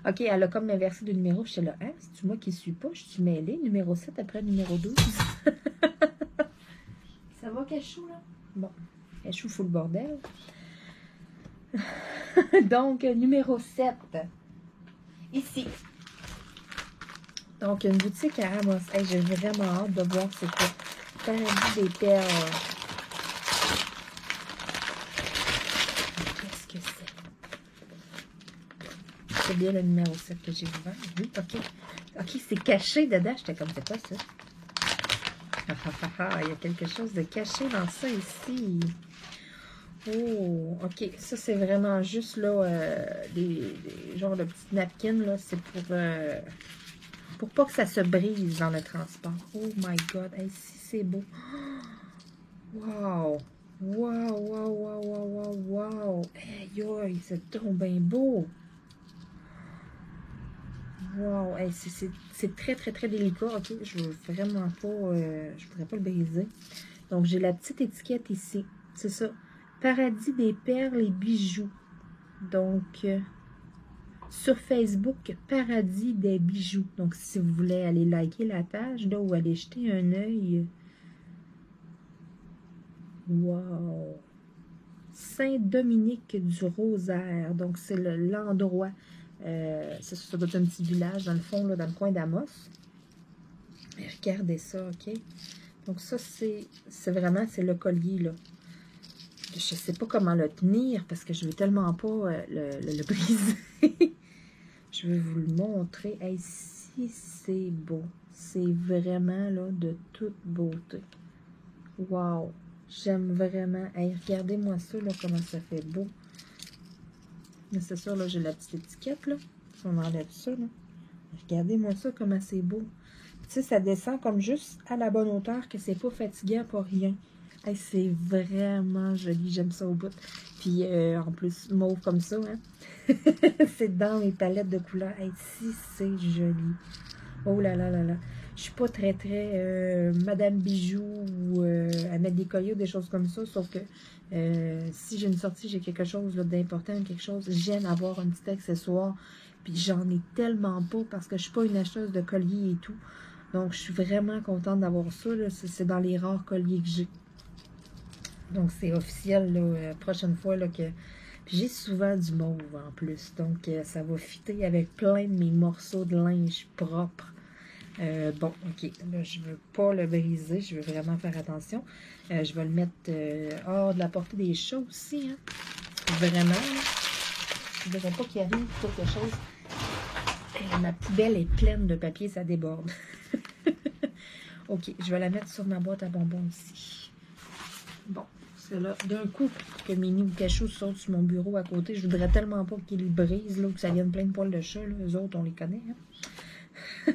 OK, elle a comme inversé de numéro. Je suis là, hein, c'est-tu moi qui ne suis pas? Je suis mêlée. Numéro 7 après numéro 12. Ça va, Cachou, là? Bon, Cachou fout le bordel. Donc, numéro 7. Ici. Donc, une boutique à Amos. Hey, j'ai vraiment hâte de voir c'est quoi. Paradis des perles. Qu'est-ce que c'est? C'est bien le numéro 7 que j'ai ouvert. Oui, OK. OK, c'est caché dedans. J'étais comme, c'est quoi ça? Il y a quelque chose de caché dans ça ici. Oh, OK. Ça, c'est vraiment juste, là, des genres de petites napkins, là. C'est pour pas que ça se brise dans le transport. Oh my God. Hey, si c'est beau. Wow. Wow, wow, wow, wow, wow, wow. Hey, aïe, c'est trop bien beau. Wow, hey, c'est très, très, très délicat. OK, je veux vraiment pas, je pourrais pas le briser. Donc, j'ai la petite étiquette ici. C'est ça. Paradis des perles et bijoux. Donc, sur Facebook, Paradis des bijoux. Donc, si vous voulez aller liker la page, là, ou aller jeter un œil. Wow! Saint-Dominique du Rosaire. Donc, c'est l'endroit. Ça doit être un petit village, dans le fond, là, dans le coin d'Amos. Regardez ça, OK? Donc, ça, c'est vraiment, c'est le collier, là. Je sais pas comment le tenir, parce que je veux tellement pas le briser. Je vais vous le montrer. Hey, si c'est beau. C'est vraiment, là, de toute beauté. Wow! J'aime vraiment. Hey, regardez-moi ça, là, comment ça fait beau. Mais c'est sûr, là, j'ai la petite étiquette, là. Si on enlève ça, là. Regardez-moi ça, comment c'est beau. Tu sais, ça descend comme juste à la bonne hauteur, que c'est pas fatigant pour rien. Hey, c'est vraiment joli. J'aime ça au bout. Puis, en plus, mauve comme ça, hein. C'est dans mes palettes de couleurs. Hey, si c'est joli. Oh là là là là. Je suis pas très, très Madame Bijou ou à mettre des colliers ou des choses comme ça. Sauf que si j'ai une sortie, j'ai quelque chose d'important, quelque chose, j'aime avoir un petit accessoire. Puis j'en ai tellement pas parce que je suis pas une acheteuse de colliers et tout. Donc, je suis vraiment contente d'avoir ça. C'est dans les rares colliers que j'ai. Donc, c'est officiel, là, prochaine fois, là, que... Puis j'ai souvent du mauve, en plus. Donc, ça va fitter avec plein de mes morceaux de linge propres. Bon, OK. Là, je veux pas le briser. Je veux vraiment faire attention. Je vais le mettre hors de la portée des chats aussi, hein. Vraiment, là. Je ne voudrais pas qu'il arrive quelque chose. Ma poubelle est pleine de papier, ça déborde. OK, je vais la mettre sur ma boîte à bonbons ici. Bon, que là, d'un coup, que Minnie ou Cachou sortent sur mon bureau à côté, je voudrais tellement pas qu'ils les brisent, là, ou que ça vienne plein de poils de chat. Là. Eux autres, on les connaît. Hein?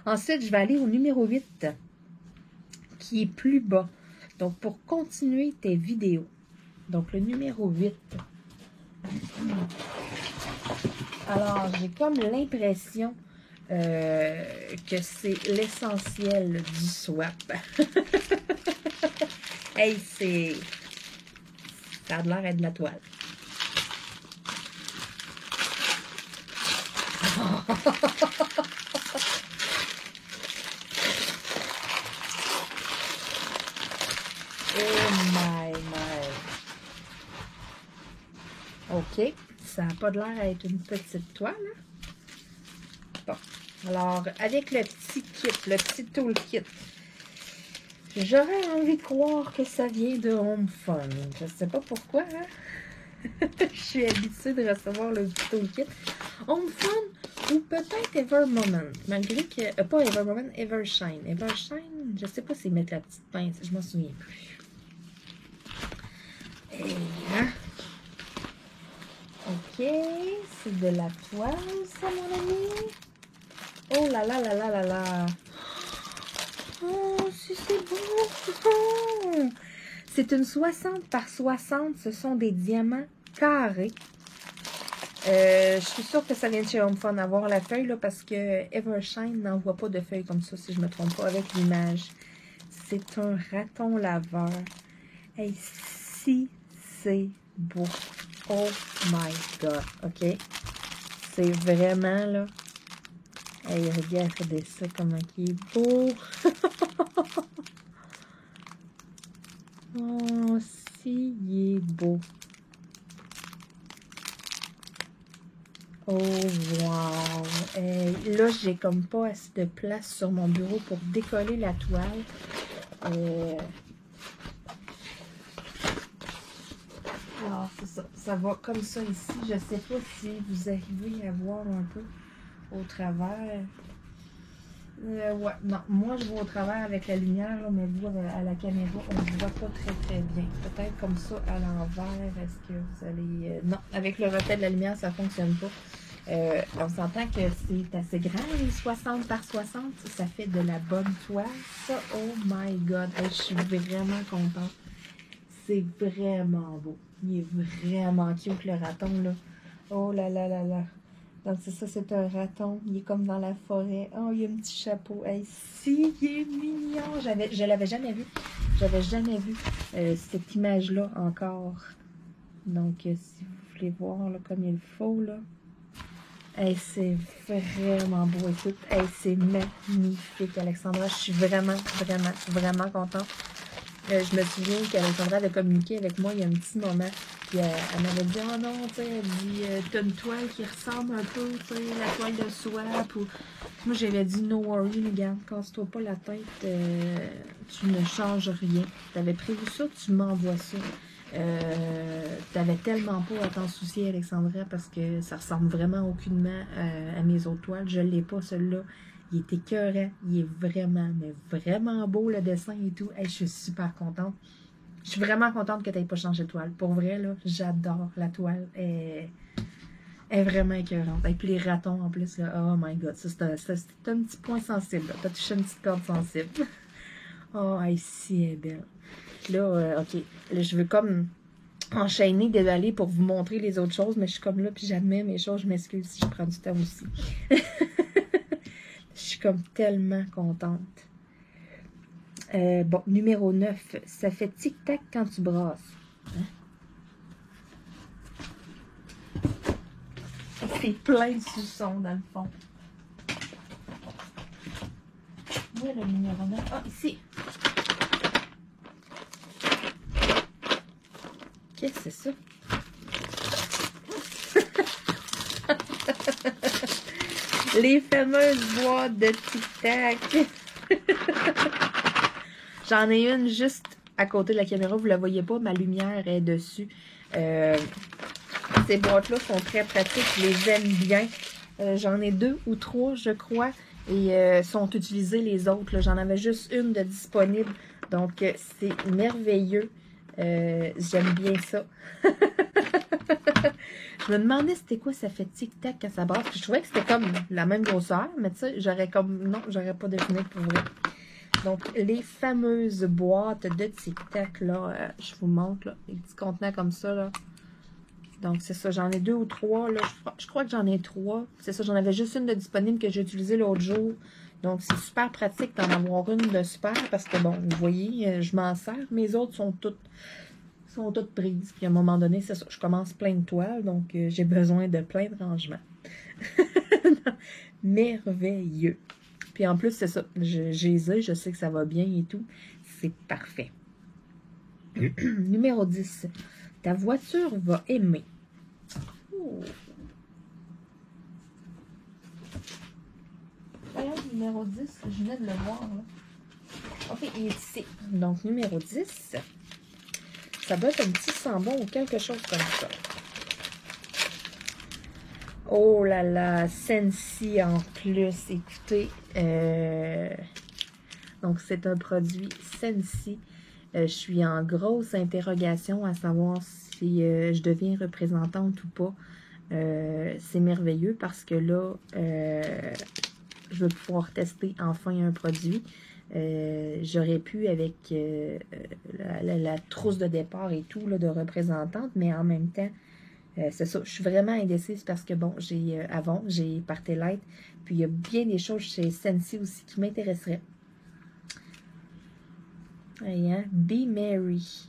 Ensuite, je vais aller au numéro 8, qui est plus bas. Donc, pour continuer tes vidéos. Donc, le numéro 8. Alors, j'ai comme l'impression que c'est l'essentiel du swap. Hey, c'est... Ça a l'air d'être de la toile. Oh my. OK. Ça n'a pas de l'air d'être une petite toile. Hein? Bon. Alors, avec le petit kit, le petit toolkit, j'aurais envie de croire que ça vient de Home Fun. Je ne sais pas pourquoi. Hein? Je suis habituée de recevoir le petit toolkit. Home Fun ou peut-être Evermoment. Malgré que... pas Evermoment, Evershine. Evershine, je ne sais pas s'ils mettent la petite pince. Je m'en souviens plus. Et là... OK, c'est de la toile, ça, mon ami. Oh là là là là là là. Oh, si c'est beau. Oh. C'est une 60 par 60. Ce sont des diamants carrés. Je suis sûre que ça vient de chez Home Fun avoir la feuille, là, parce que Evershine n'envoie pas de feuille comme ça, si je ne me trompe pas, avec l'image. C'est un raton laveur. Hey, si c'est beau. Oh my God, OK? C'est vraiment, là... Hey, regardez ça, comment il est beau! Oh, si, il est beau! Oh, wow! Hey, là, j'ai comme pas assez de place sur mon bureau pour décoller la toile. Alors, c'est ça. Ça va comme ça ici. Je sais pas si vous arrivez à voir un peu au travers. Ouais, non. Moi, je vois au travers avec la lumière, là, mais vous, à la caméra, on ne voit pas très bien. Peut-être comme ça, à l'envers. Est-ce que vous allez... non, avec le reflet de la lumière, ça ne fonctionne pas. On s'entend que c'est assez grand, les 60 par 60. Ça fait de la bonne toile. Ça, oh my God. Je suis vraiment contente. C'est vraiment beau. Il est vraiment cute, le raton, là. Oh là là là là. Donc, c'est ça, c'est un raton. Il est comme dans la forêt. Oh, il a un petit chapeau. Hey, si, il est mignon. Je l'avais jamais vu. J'avais jamais vu cette image-là encore. Donc, si vous voulez voir, là, comme il faut, là. Hey, c'est vraiment beau. Écoute, hey, c'est magnifique, Alexandra. Je suis vraiment contente. Je me souviens qu'Alexandra avait communiqué avec moi il y a un petit moment. Puis elle m'avait dit, oh non, tu sais, elle dit, t'as une toile qui ressemble un peu, tu sais, la toile de swap. Ou... Moi, j'avais dit, no worry, regarde, casse-toi pas la tête, tu ne changes rien. T'avais prévu ça, tu m'envoies ça. T'avais tellement pas à t'en soucier, Alexandra, parce que ça ressemble vraiment aucunement à mes autres toiles. Je l'ai pas, celui-là. Il est écœurant. Il est vraiment, mais vraiment beau, le dessin et tout. Hey, je suis super contente. Je suis vraiment contente que tu n'aies pas changé de toile. Pour vrai, là, j'adore la toile. Elle est vraiment écœurante. Et puis les ratons, en plus, là, oh my God. Ça, c'est un petit point sensible. Tu as touché une petite corde sensible. Oh, ici, elle est belle. Là, OK. Là, je veux comme enchaîner, dévaler pour vous montrer les autres choses, mais je suis comme là, puis j'admets mes choses. Je m'excuse si je prends du temps aussi. Je suis comme tellement contente. Bon, numéro 9. Ça fait tic-tac quand tu brasses. Hein? C'est plein de suçons dans le fond. Où est le numéro 9? Ah, ici. Qu'est-ce que c'est ça? Les fameuses boîtes de tic-tac. J'en ai une juste à côté de la caméra. Vous ne la voyez pas, ma lumière est dessus. Ces boîtes-là sont très pratiques. Je les aime bien. J'en ai 2 ou 3, je crois. Et sont utilisées les autres. J'en avais juste une de disponible. Donc, c'est merveilleux. J'aime bien ça. Je me demandais c'était quoi ça fait tic-tac quand ça brasse. Je trouvais que c'était comme la même grosseur, mais tu sais, j'aurais comme... Non, j'aurais pas deviné pour vrai. Donc, les fameuses boîtes de tic-tac, là, je vous montre, là, les petits contenants comme ça, là. Donc, c'est ça, j'en ai 2 ou 3, là. Je crois que j'en ai 3. C'est ça, j'en avais juste une de disponible que j'ai utilisée l'autre jour. Donc, c'est super pratique d'en avoir une de super parce que, bon, vous voyez, je m'en sers. Mes autres sont toutes prises. Puis, à un moment donné, c'est ça, je commence plein de toiles, donc j'ai besoin de plein de rangements. Merveilleux. Puis, en plus, c'est ça, je sais que ça va bien et tout. C'est parfait. Numéro 10. Ta voiture va aimer. Oh. Voilà, numéro 10, je venais de le voir, là. OK, il est ici. Donc, numéro 10, ça doit être un petit sambon ou quelque chose comme ça. Oh là là, Scentsy en plus, écoutez. Donc, c'est un produit Scentsy. Je suis en grosse interrogation à savoir si je deviens représentante ou pas. C'est merveilleux parce que là, je vais pouvoir tester enfin un produit. J'aurais pu avec la trousse de départ et tout là, de représentante, mais en même temps, c'est ça. Je suis vraiment indécise parce que, bon, j'ai Partélite, puis il y a bien des choses chez Scentsy aussi qui m'intéresseraient. Hey, hein? Be Merry.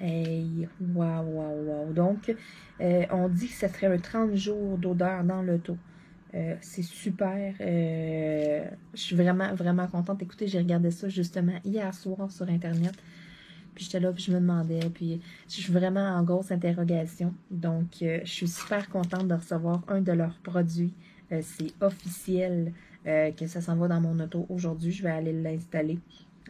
Hey, wow. Donc, on dit que ça serait un 30 jours d'odeur dans l'auto. C'est super. Je suis vraiment contente. Écoutez, j'ai regardé ça justement hier soir sur Internet. Puis j'étais là, puis je me demandais. Puis je suis vraiment en grosse interrogation. Donc, je suis super contente de recevoir un de leurs produits. C'est officiel que ça s'en va dans mon auto aujourd'hui. Je vais aller l'installer.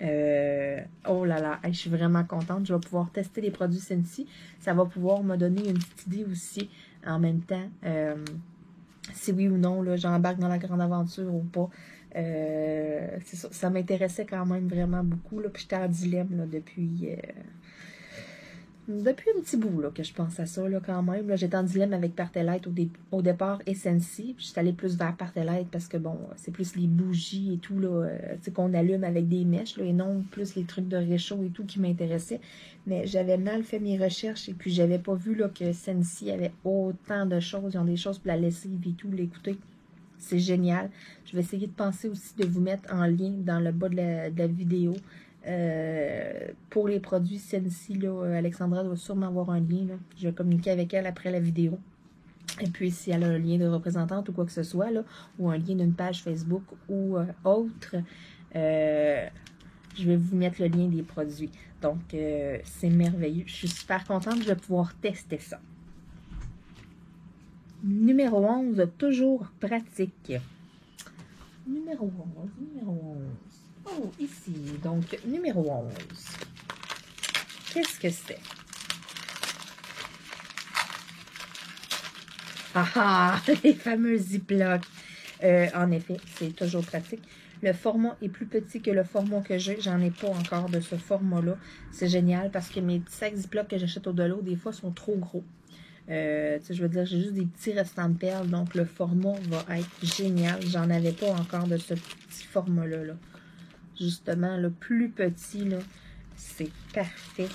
Oh là là, je suis vraiment contente. Je vais pouvoir tester les produits Scentsy. Ça va pouvoir me donner une petite idée aussi en même temps. Si oui ou non, là, j'embarque dans la grande aventure ou pas. C'est ça m'intéressait quand même vraiment beaucoup. Là, puis j'étais en dilemme là, depuis un petit bout là, que je pense à ça là, quand même. J'étais en dilemme avec Partélite au départ et Scentsy. Puis j'étais allée plus vers Partélite parce que bon, c'est plus les bougies et tout là, qu'on allume avec des mèches là, et non plus les trucs de réchaud et tout qui m'intéressaient. Mais j'avais mal fait mes recherches et puis j'avais pas vu là, que Scentsy avait autant de choses. Ils ont des choses pour la lessive et tout. L'écouter, c'est génial. Je vais essayer de penser aussi de vous mettre en lien dans le bas de la vidéo. Pour les produits Scentsy, là, Alexandra doit sûrement avoir un lien. Là. Je vais communiquer avec elle après la vidéo. Et puis, si elle a un lien de représentante ou quoi que ce soit, là, ou un lien d'une page Facebook ou autre, je vais vous mettre le lien des produits. Donc, c'est merveilleux. Je suis super contente. Je vais pouvoir tester ça. Numéro 11, toujours pratique. Numéro 11. Oh, ici. Donc, numéro 11. Qu'est-ce que c'est? Ah, les fameux Ziploc. En effet, c'est toujours pratique. Le format est plus petit que le format que j'ai. J'en ai pas encore de ce format-là. C'est génial parce que mes petits sacs Ziploc que j'achète au delà, des fois, sont trop gros. Je veux dire, j'ai juste des petits restants de perles. Donc, le format va être génial. J'en avais pas encore de ce petit format-là. Là. Justement, le plus petit, là, c'est parfait.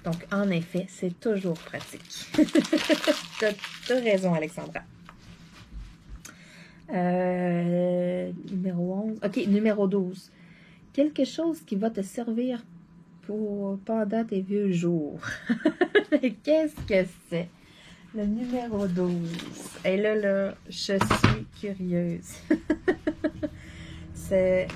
Donc, en effet, c'est toujours pratique. T'as raison, Alexandra. Numéro 11. OK, numéro 12. Quelque chose qui va te servir pendant tes vieux jours. Qu'est-ce que c'est? Le numéro 12. Et là, je suis curieuse. C'est...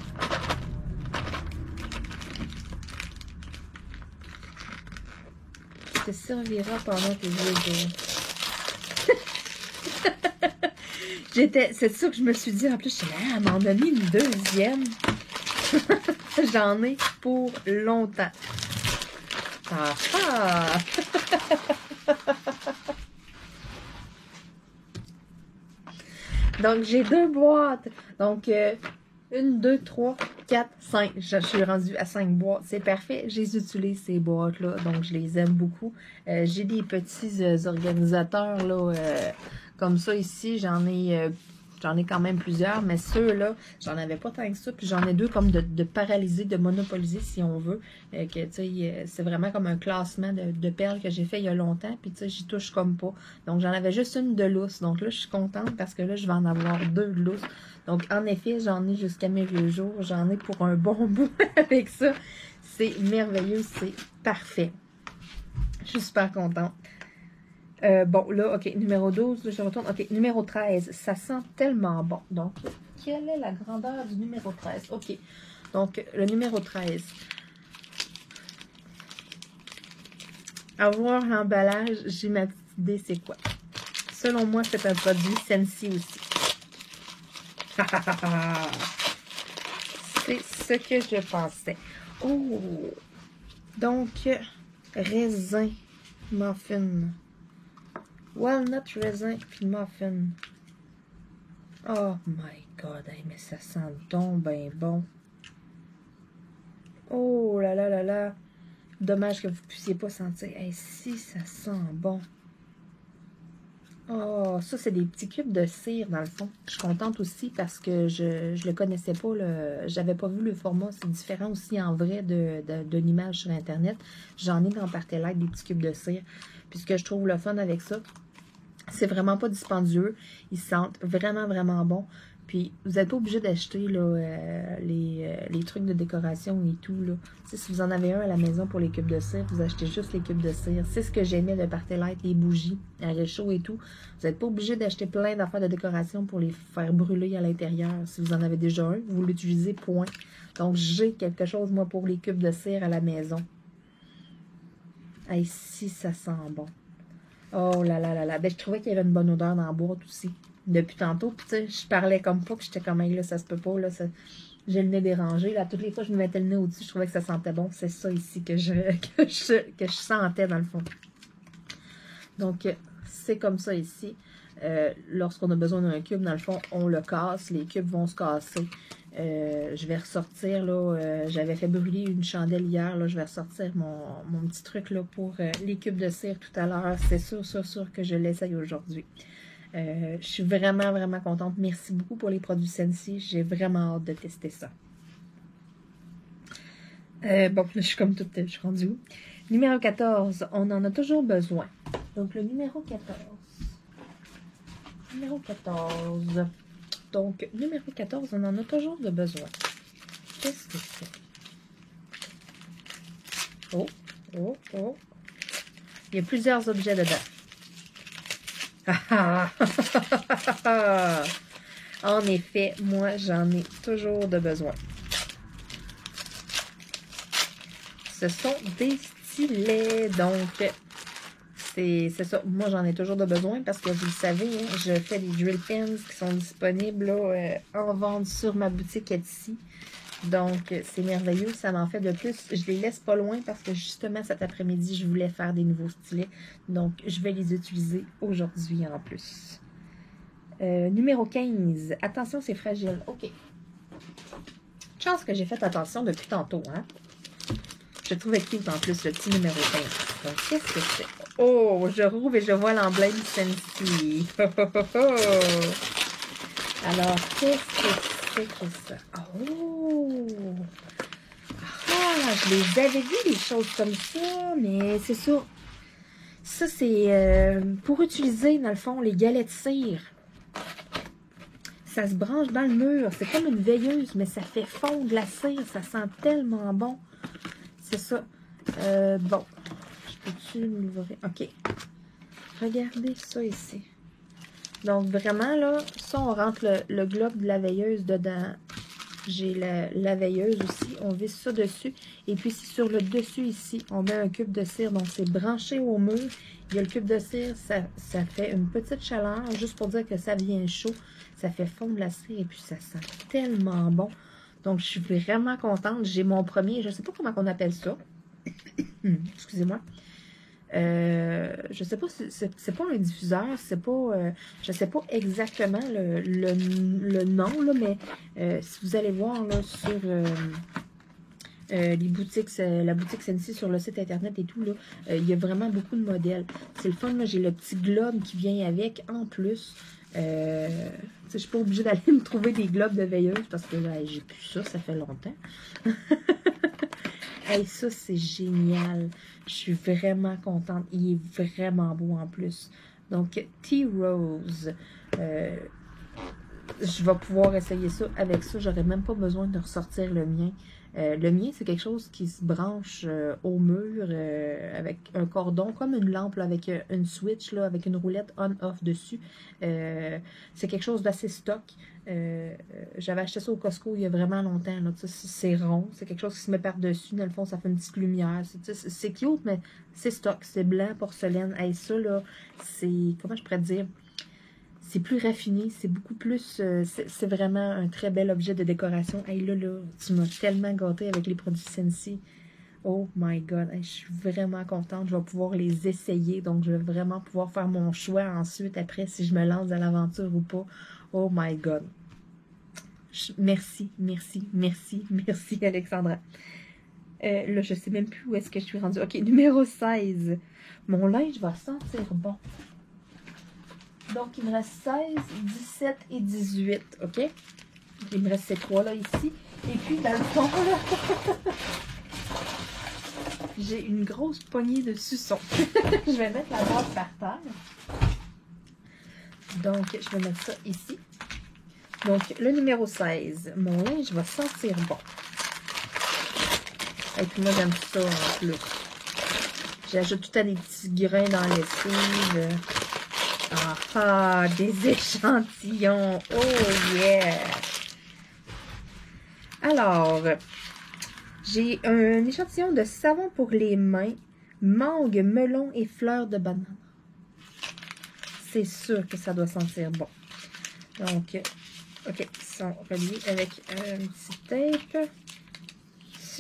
te servira pendant tes vieux jours. C'est ça que je me suis dit. En plus, je suis là, elle m'en a mis une deuxième. J'en ai pour longtemps. Ah! Donc, j'ai 2 boîtes. Donc, 1, 2, 3, 4, 5. Je suis rendue à 5 boîtes. C'est parfait. Je les utilise, ces boîtes-là. Donc, je les aime beaucoup. J'ai des petits organisateurs, là, comme ça ici. J'en ai quand même plusieurs, mais ceux-là, j'en avais pas tant que ça. Puis j'en ai deux comme de paralyser, de monopoliser, si on veut. C'est vraiment comme un classement de perles que j'ai fait il y a longtemps. Puis, tu sais, j'y touche comme pas. Donc, j'en avais juste une de lousse. Donc là, je suis contente parce que là, je vais en avoir deux de lousse. Donc, en effet, j'en ai jusqu'à mes vieux jours. J'en ai pour un bon bout avec ça. C'est merveilleux. C'est parfait. Je suis super contente. Bon, là, OK, numéro 12, là, je retourne. OK, numéro 13, ça sent tellement bon. Donc, quelle est la grandeur du numéro 13? OK, donc, le numéro 13. Avoir l'emballage, j'ai ma petite idée, c'est quoi? Selon moi, c'est un produit Scentsy aussi. C'est ce que je pensais. Oh! Donc, raisin, muffin. Walnut, raisin, puis muffin. Oh my God, hey, mais ça sent donc ben bon. Oh là là là là. Dommage que vous ne puissiez pas sentir. Hey, si, ça sent bon. Oh, ça, c'est des petits cubes de cire, dans le fond. Je suis contente aussi parce que je le connaissais pas. J'avais pas vu le format. C'est différent aussi en vrai d'une image sur Internet. J'en ai dans Partelite des petits cubes de cire. Puis ce que je trouve le fun avec ça, c'est vraiment pas dispendieux. Ils sentent vraiment, vraiment bon. Puis, vous n'êtes pas obligé d'acheter les trucs de décoration et tout. Là. Si vous en avez un à la maison pour les cubes de cire, vous achetez juste les cubes de cire. C'est ce que j'aimais de Partelite, les bougies, à réchaud et tout. Vous n'êtes pas obligé d'acheter plein d'affaires de décoration pour les faire brûler à l'intérieur. Si vous en avez déjà un, vous l'utilisez, point. Donc, j'ai quelque chose, moi, pour les cubes de cire à la maison. Et si ça sent bon. Oh là là là là. Ben, je trouvais qu'il y avait une bonne odeur dans la boîte aussi. Depuis tantôt, puis tu sais, je parlais comme pas, puis j'étais comme, hey, là, ça se peut pas, là, j'ai le nez dérangé. Là, toutes les fois que je me mettais le nez au-dessus, je trouvais que ça sentait bon. C'est ça ici que je sentais, dans le fond. Donc, c'est comme ça ici. Lorsqu'on a besoin d'un cube, dans le fond, on le casse. Les cubes vont se casser. Je vais ressortir, là, j'avais fait brûler une chandelle hier, là, je vais ressortir mon petit truc, là, pour les cubes de cire tout à l'heure. C'est sûr que je l'essaye aujourd'hui. Je suis vraiment, vraiment contente. Merci beaucoup pour les produits Scentsy. J'ai vraiment hâte de tester ça. Bon, là, je suis comme toute... Je suis rendue où? Numéro 14, on en a toujours besoin. Donc, le numéro 14. Numéro 14. Donc, numéro 14, on en a toujours de besoin. Qu'est-ce que c'est? Oh, oh, oh. Il y a plusieurs objets dedans. En effet, moi, j'en ai toujours de besoin. Ce sont des stylets, donc c'est ça. Moi, j'en ai toujours de besoin parce que vous le savez, hein, je fais des drill pins qui sont disponibles là, en vente sur ma boutique Etsy. Donc, c'est merveilleux, ça m'en fait de plus. Je les laisse pas loin parce que justement, cet après-midi, je voulais faire des nouveaux stylets. Donc, je vais les utiliser aujourd'hui en plus. Numéro 15. Attention, c'est fragile. OK. Chance que j'ai fait attention depuis tantôt, hein. Je trouvais cute en plus, le petit numéro 15. Donc, qu'est-ce que c'est? Oh, je rouvre et je vois l'emblème Scentsy. Alors, qu'est-ce que c'est que ça? Oh! Ah, je les avais dit des choses comme ça, mais c'est ça. Ça, c'est pour utiliser, dans le fond, les galets de cire. Ça se branche dans le mur. C'est comme une veilleuse, mais ça fait fondre la cire. Ça sent tellement bon. C'est ça. Bon. Je peux-tu l'ouvrir? OK. Regardez ça ici. Donc, vraiment, là, ça, on rentre le globe de la veilleuse dedans. J'ai la veilleuse aussi. On visse ça dessus. Et puis, sur le dessus, ici, on met un cube de cire. Donc, c'est branché au mur. Il y a le cube de cire. Ça fait une petite chaleur, juste pour dire que ça vient chaud. Ça fait fondre la cire. Et puis, ça sent tellement bon. Donc, je suis vraiment contente. J'ai mon premier, je ne sais pas comment on appelle ça. Excusez-moi. Je sais pas, c'est pas un diffuseur, c'est pas, je sais pas exactement le nom, là, mais si vous allez voir là, sur les boutiques, la boutique Scentsy sur le site internet et tout, là, il y a vraiment beaucoup de modèles. C'est le fun, là, j'ai le petit globe qui vient avec en plus. Je suis pas obligée d'aller me trouver des globes de veilleuse parce que j'ai plus ça, ça fait longtemps. Hey, ça, c'est génial. Je suis vraiment contente. Il est vraiment beau en plus. Donc, T-Rose. Je vais pouvoir essayer ça avec ça. J'aurais même pas besoin de ressortir le mien. Le mien, c'est quelque chose qui se branche au mur avec un cordon, comme une lampe là, avec une switch, là, avec une roulette on-off dessus. C'est quelque chose d'assez stock. J'avais acheté ça au Costco il y a vraiment longtemps. C'est rond, c'est quelque chose qui se met par-dessus. Dans le fond, ça fait une petite lumière. C'est cute, mais c'est stock. C'est blanc, porcelaine. Hey, ça, là, c'est... Comment je pourrais te dire? C'est plus raffiné, c'est beaucoup plus... c'est vraiment un très bel objet de décoration. Hey, là, tu m'as tellement gâté avec les produits Scentsy. Oh my God, hey, je suis vraiment contente. Je vais pouvoir les essayer. Donc, je vais vraiment pouvoir faire mon choix ensuite, après, si je me lance dans l'aventure ou pas. Oh my God. Merci, merci, merci, merci, Alexandra. Là, je sais même plus où est-ce que je suis rendue. OK, numéro 16. Mon linge va sentir bon. Donc, il me reste 16, 17 et 18, OK? Il me reste ces trois-là ici. Et puis, dans le fond, là, j'ai une grosse poignée de suçons. Je vais mettre la boîte par terre. Donc, je vais mettre ça ici. Donc, le numéro 16. Mon linge va sentir bon. Et puis, moi, j'aime ça en plus. J'ajoute tout à des petits grains dans la lessive. Ah, des échantillons. Oh yeah! Alors, j'ai un échantillon de savon pour les mains, mangue, melon et fleurs de banane. C'est sûr que ça doit sentir bon. Donc, OK, ils sont reliés avec un petit tape.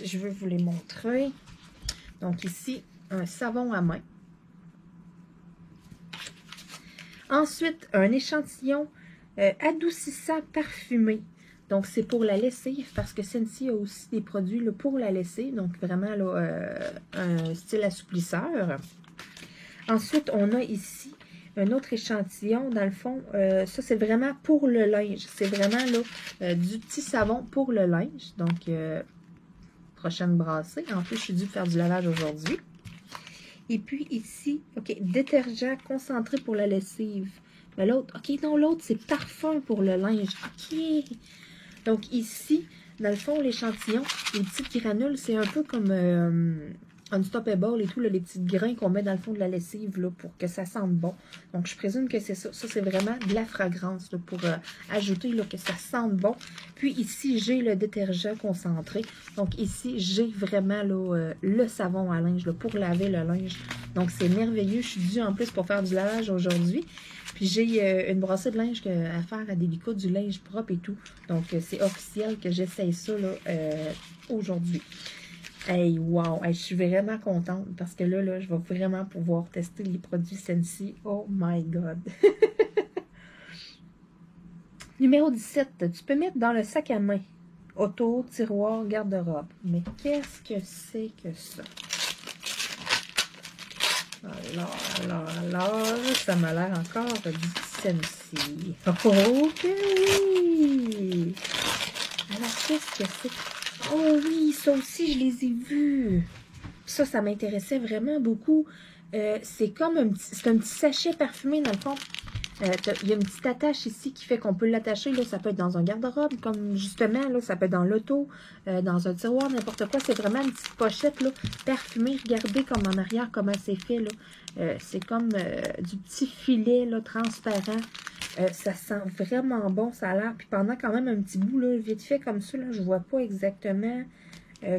Je veux vous les montrer. Donc ici, un savon à main. Ensuite, un échantillon adoucissant parfumé. Donc, c'est pour la lessive parce que Scentsy a aussi des produits là, pour la lessive. Donc, vraiment, là, un style assouplisseur. Ensuite, on a ici un autre échantillon. Dans le fond, ça, c'est vraiment pour le linge. C'est vraiment là du petit savon pour le linge. Donc, prochaine brassée. En plus, je suis due faire du lavage aujourd'hui. Et puis ici, OK, détergent concentré pour la lessive. Mais l'autre, OK, non, l'autre, c'est parfum pour le linge. OK. Donc ici, dans le fond, l'échantillon, les petites granules, c'est un peu comme Unstoppable et tout, là, les petits grains qu'on met dans le fond de la lessive là, pour que ça sente bon. Donc, je présume que c'est ça. Ça, c'est vraiment de la fragrance là, pour ajouter là, que ça sente bon. Puis ici, j'ai le détergent concentré. Donc, ici, j'ai vraiment là, le savon à linge là, pour laver le linge. Donc, c'est merveilleux. Je suis due en plus pour faire du lavage aujourd'hui. Puis, j'ai une brassée de linge à faire à Delica, du linge propre et tout. Donc, c'est officiel que j'essaye ça là, aujourd'hui. Hey, wow! Hey, je suis vraiment contente parce que là, je vais vraiment pouvoir tester les produits Scentsy. Oh my God! Numéro 17. Tu peux mettre dans le sac à main. Auto, tiroir, garde-robe. Mais qu'est-ce que c'est que ça? Alors, ça m'a l'air encore du Scentsy. Oh, que oui! Alors, qu'est-ce que c'est? Oh oui, ça aussi, je les ai vus. Ça m'intéressait vraiment beaucoup. C'est comme un petit sachet parfumé, dans le fond. Il y a une petite attache ici qui fait qu'on peut l'attacher. Là, ça peut être dans un garde-robe, comme justement, là, ça peut être dans l'auto, dans un tiroir, n'importe quoi. C'est vraiment une petite pochette là, parfumée. Regardez comme en arrière, comment c'est fait. C'est comme du petit filet là, transparent. Ça sent vraiment bon, ça a l'air. Puis pendant quand même un petit bout, là, vite fait comme ça, là, je vois pas exactement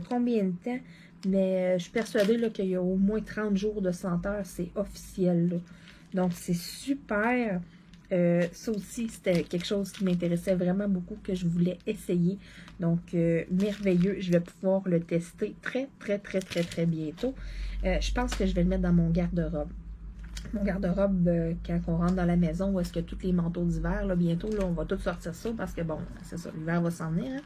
combien de temps. Mais je suis persuadée qu'il y a au moins 30 jours de senteur. C'est officiel. Là. Donc, c'est super. Ça aussi, c'était quelque chose qui m'intéressait vraiment beaucoup, que je voulais essayer. Donc, merveilleux. Je vais pouvoir le tester très, très, très, très, très bientôt. Je pense que je vais le mettre dans mon garde-robe. Mon garde-robe, quand on rentre dans la maison, où est-ce que tous les manteaux d'hiver, là, bientôt, là, on va tous sortir ça, parce que, bon, c'est ça, l'hiver va s'en venir,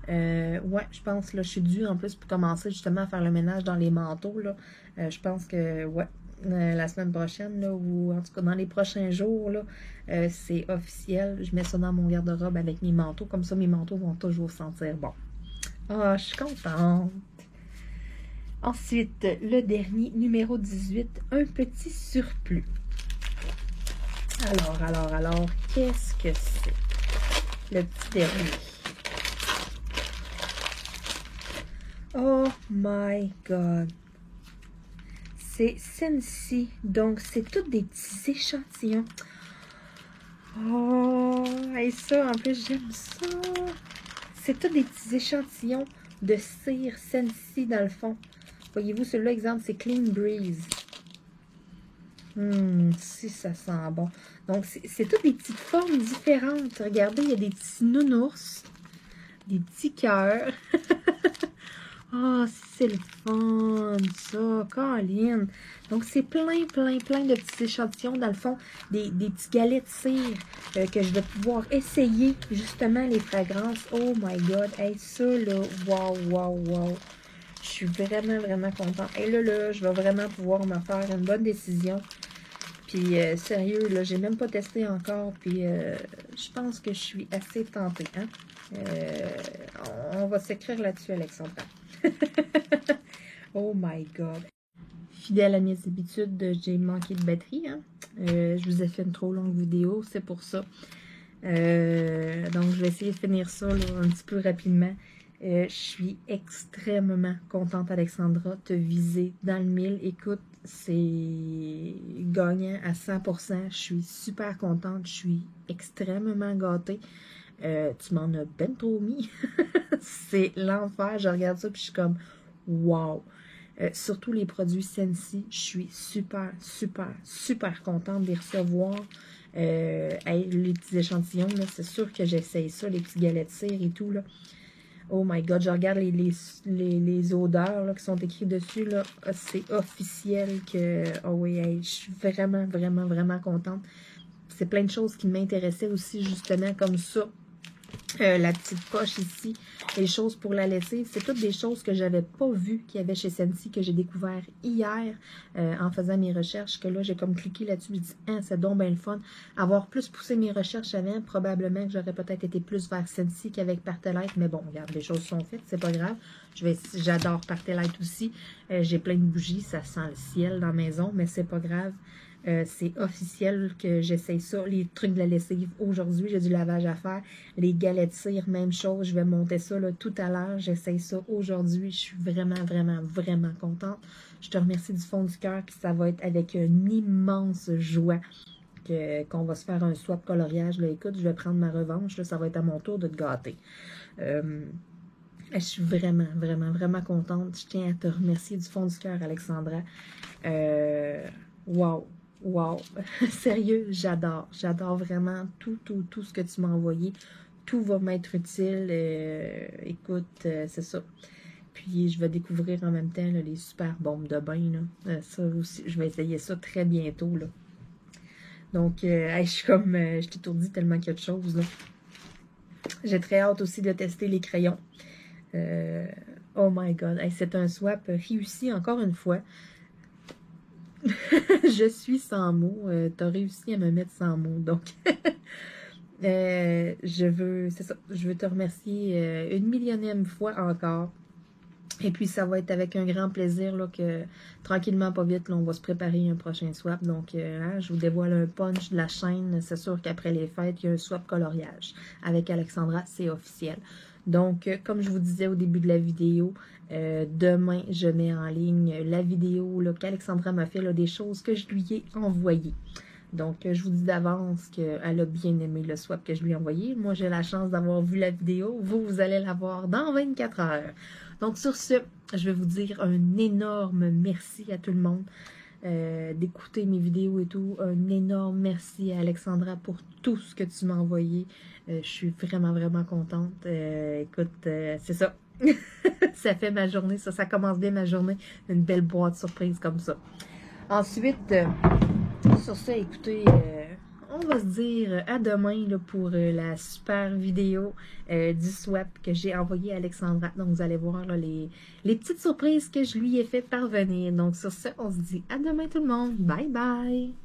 hein. Ouais, je pense, là, je suis due, en plus, pour commencer, justement, à faire le ménage dans les manteaux, là. Je pense que, ouais, la semaine prochaine, là, ou en tout cas dans les prochains jours, là, c'est officiel. Je mets ça dans mon garde-robe avec mes manteaux. Comme ça, mes manteaux vont toujours sentir bon. Ah, je suis contente. Ensuite, le dernier, numéro 18, un petit surplus. Alors, qu'est-ce que c'est? Le petit dernier. Oh my God! C'est Scentsy. Donc, c'est tous des petits échantillons. Oh, et ça, en plus, j'aime ça. C'est tous des petits échantillons de cire Scentsy dans le fond. Voyez-vous, celui-là, exemple, c'est Clean Breeze. Si ça sent bon. Donc, c'est toutes des petites formes différentes. Regardez, il y a des petits nounours, des petits cœurs. Ah, c'est le fun, ça, Colin. Donc, c'est plein de petits échantillons, dans le fond, des petits galets de cire que je vais pouvoir essayer, justement, les fragrances. Oh my God, hey, ça, là, wow. Je suis vraiment contente. Et là, je vais vraiment pouvoir me faire une bonne décision. Puis, sérieux, là, j'ai même pas testé encore, puis je pense que je suis assez tentée, hein. On va s'écrire là-dessus, Alexandra. Oh my God. Fidèle à mes habitudes, j'ai manqué de batterie, hein. Je vous ai fait une trop longue vidéo, c'est pour ça. Donc, je vais essayer de finir ça là, un petit peu rapidement. Je suis extrêmement contente, Alexandra, te viser dans le mille. Écoute, c'est gagnant à 100%. Je suis super contente. Je suis extrêmement gâtée. Tu m'en as ben trop mis. C'est l'enfer. Je regarde ça puis je suis comme wow. Surtout les produits Scentsy, je suis super contente de les recevoir. Les petits échantillons, c'est sûr que j'essaye ça, les petits galets de cire et tout, là. Oh my God, je regarde les odeurs là, qui sont écrites dessus, là. C'est officiel que... Oh oui, je suis vraiment contente. C'est plein de choses qui m'intéressaient aussi, justement, comme ça. La petite poche ici, les choses pour la lessive, c'est toutes des choses que j'avais pas vues qu'il y avait chez Scentsy, que j'ai découvert hier en faisant mes recherches, que là j'ai comme cliqué là-dessus, je dis hein, c'est donc bien le fun. Avoir plus poussé mes recherches avant, probablement que j'aurais peut-être été plus vers Scentsy qu'avec Partelite, mais bon, regarde, les choses sont faites, c'est pas grave. J'adore Partelite aussi. J'ai plein de bougies, ça sent le ciel dans la maison, mais c'est pas grave. C'est officiel que j'essaye ça. Les trucs de la lessive, aujourd'hui, j'ai du lavage à faire. Les galets de cire, même chose. Je vais monter ça là, tout à l'heure. J'essaye ça aujourd'hui. Je suis vraiment contente. Je te remercie du fond du cœur. Puis ça va être avec une immense joie qu'on va se faire un swap coloriage. Là, écoute, je vais prendre ma revanche. Là, ça va être à mon tour de te gâter. Je suis vraiment contente. Je tiens à te remercier du fond du cœur, Alexandra. Wow! Sérieux, j'adore vraiment tout ce que tu m'as envoyé. Tout va m'être utile. Écoute, c'est ça. Puis, je vais découvrir en même temps là, les super bombes de bain. Là. Ça aussi, je vais essayer ça très bientôt. Là. Donc, je suis comme, je t'étourdis tellement qu'il y a de choses. Là. J'ai très hâte aussi de tester les crayons. Oh my God, c'est un swap réussi encore une fois. Je suis sans mots. Tu as réussi à me mettre sans mots. Donc, je veux te remercier une millionième fois encore. Et puis, ça va être avec un grand plaisir là, que, tranquillement, pas vite, là, on va se préparer un prochain swap. Donc, je vous dévoile un punch de la chaîne. C'est sûr qu'après les fêtes, il y a un swap coloriage. Avec Alexandra, c'est officiel. Donc, comme je vous disais au début de la vidéo, demain, je mets en ligne la vidéo qu'Alexandra m'a fait, là, des choses que je lui ai envoyées. Donc, je vous dis d'avance qu'elle a bien aimé le swap que je lui ai envoyé. Moi, j'ai la chance d'avoir vu la vidéo. Vous allez la voir dans 24 heures. Donc, sur ce, je vais vous dire un énorme merci à tout le monde. d'écouter mes vidéos et tout. Un énorme merci à Alexandra pour tout ce que tu m'as envoyé. Je suis vraiment, vraiment contente. Écoute, c'est ça. Ça fait ma journée, ça commence bien ma journée. Une belle boîte surprise comme ça. Ensuite, sur ça, écoutez, on va se dire à demain là, pour la super vidéo du swap que j'ai envoyé à Alexandra. Donc, vous allez voir là, les petites surprises que je lui ai fait parvenir. Donc, sur ça, on se dit à demain tout le monde. Bye bye!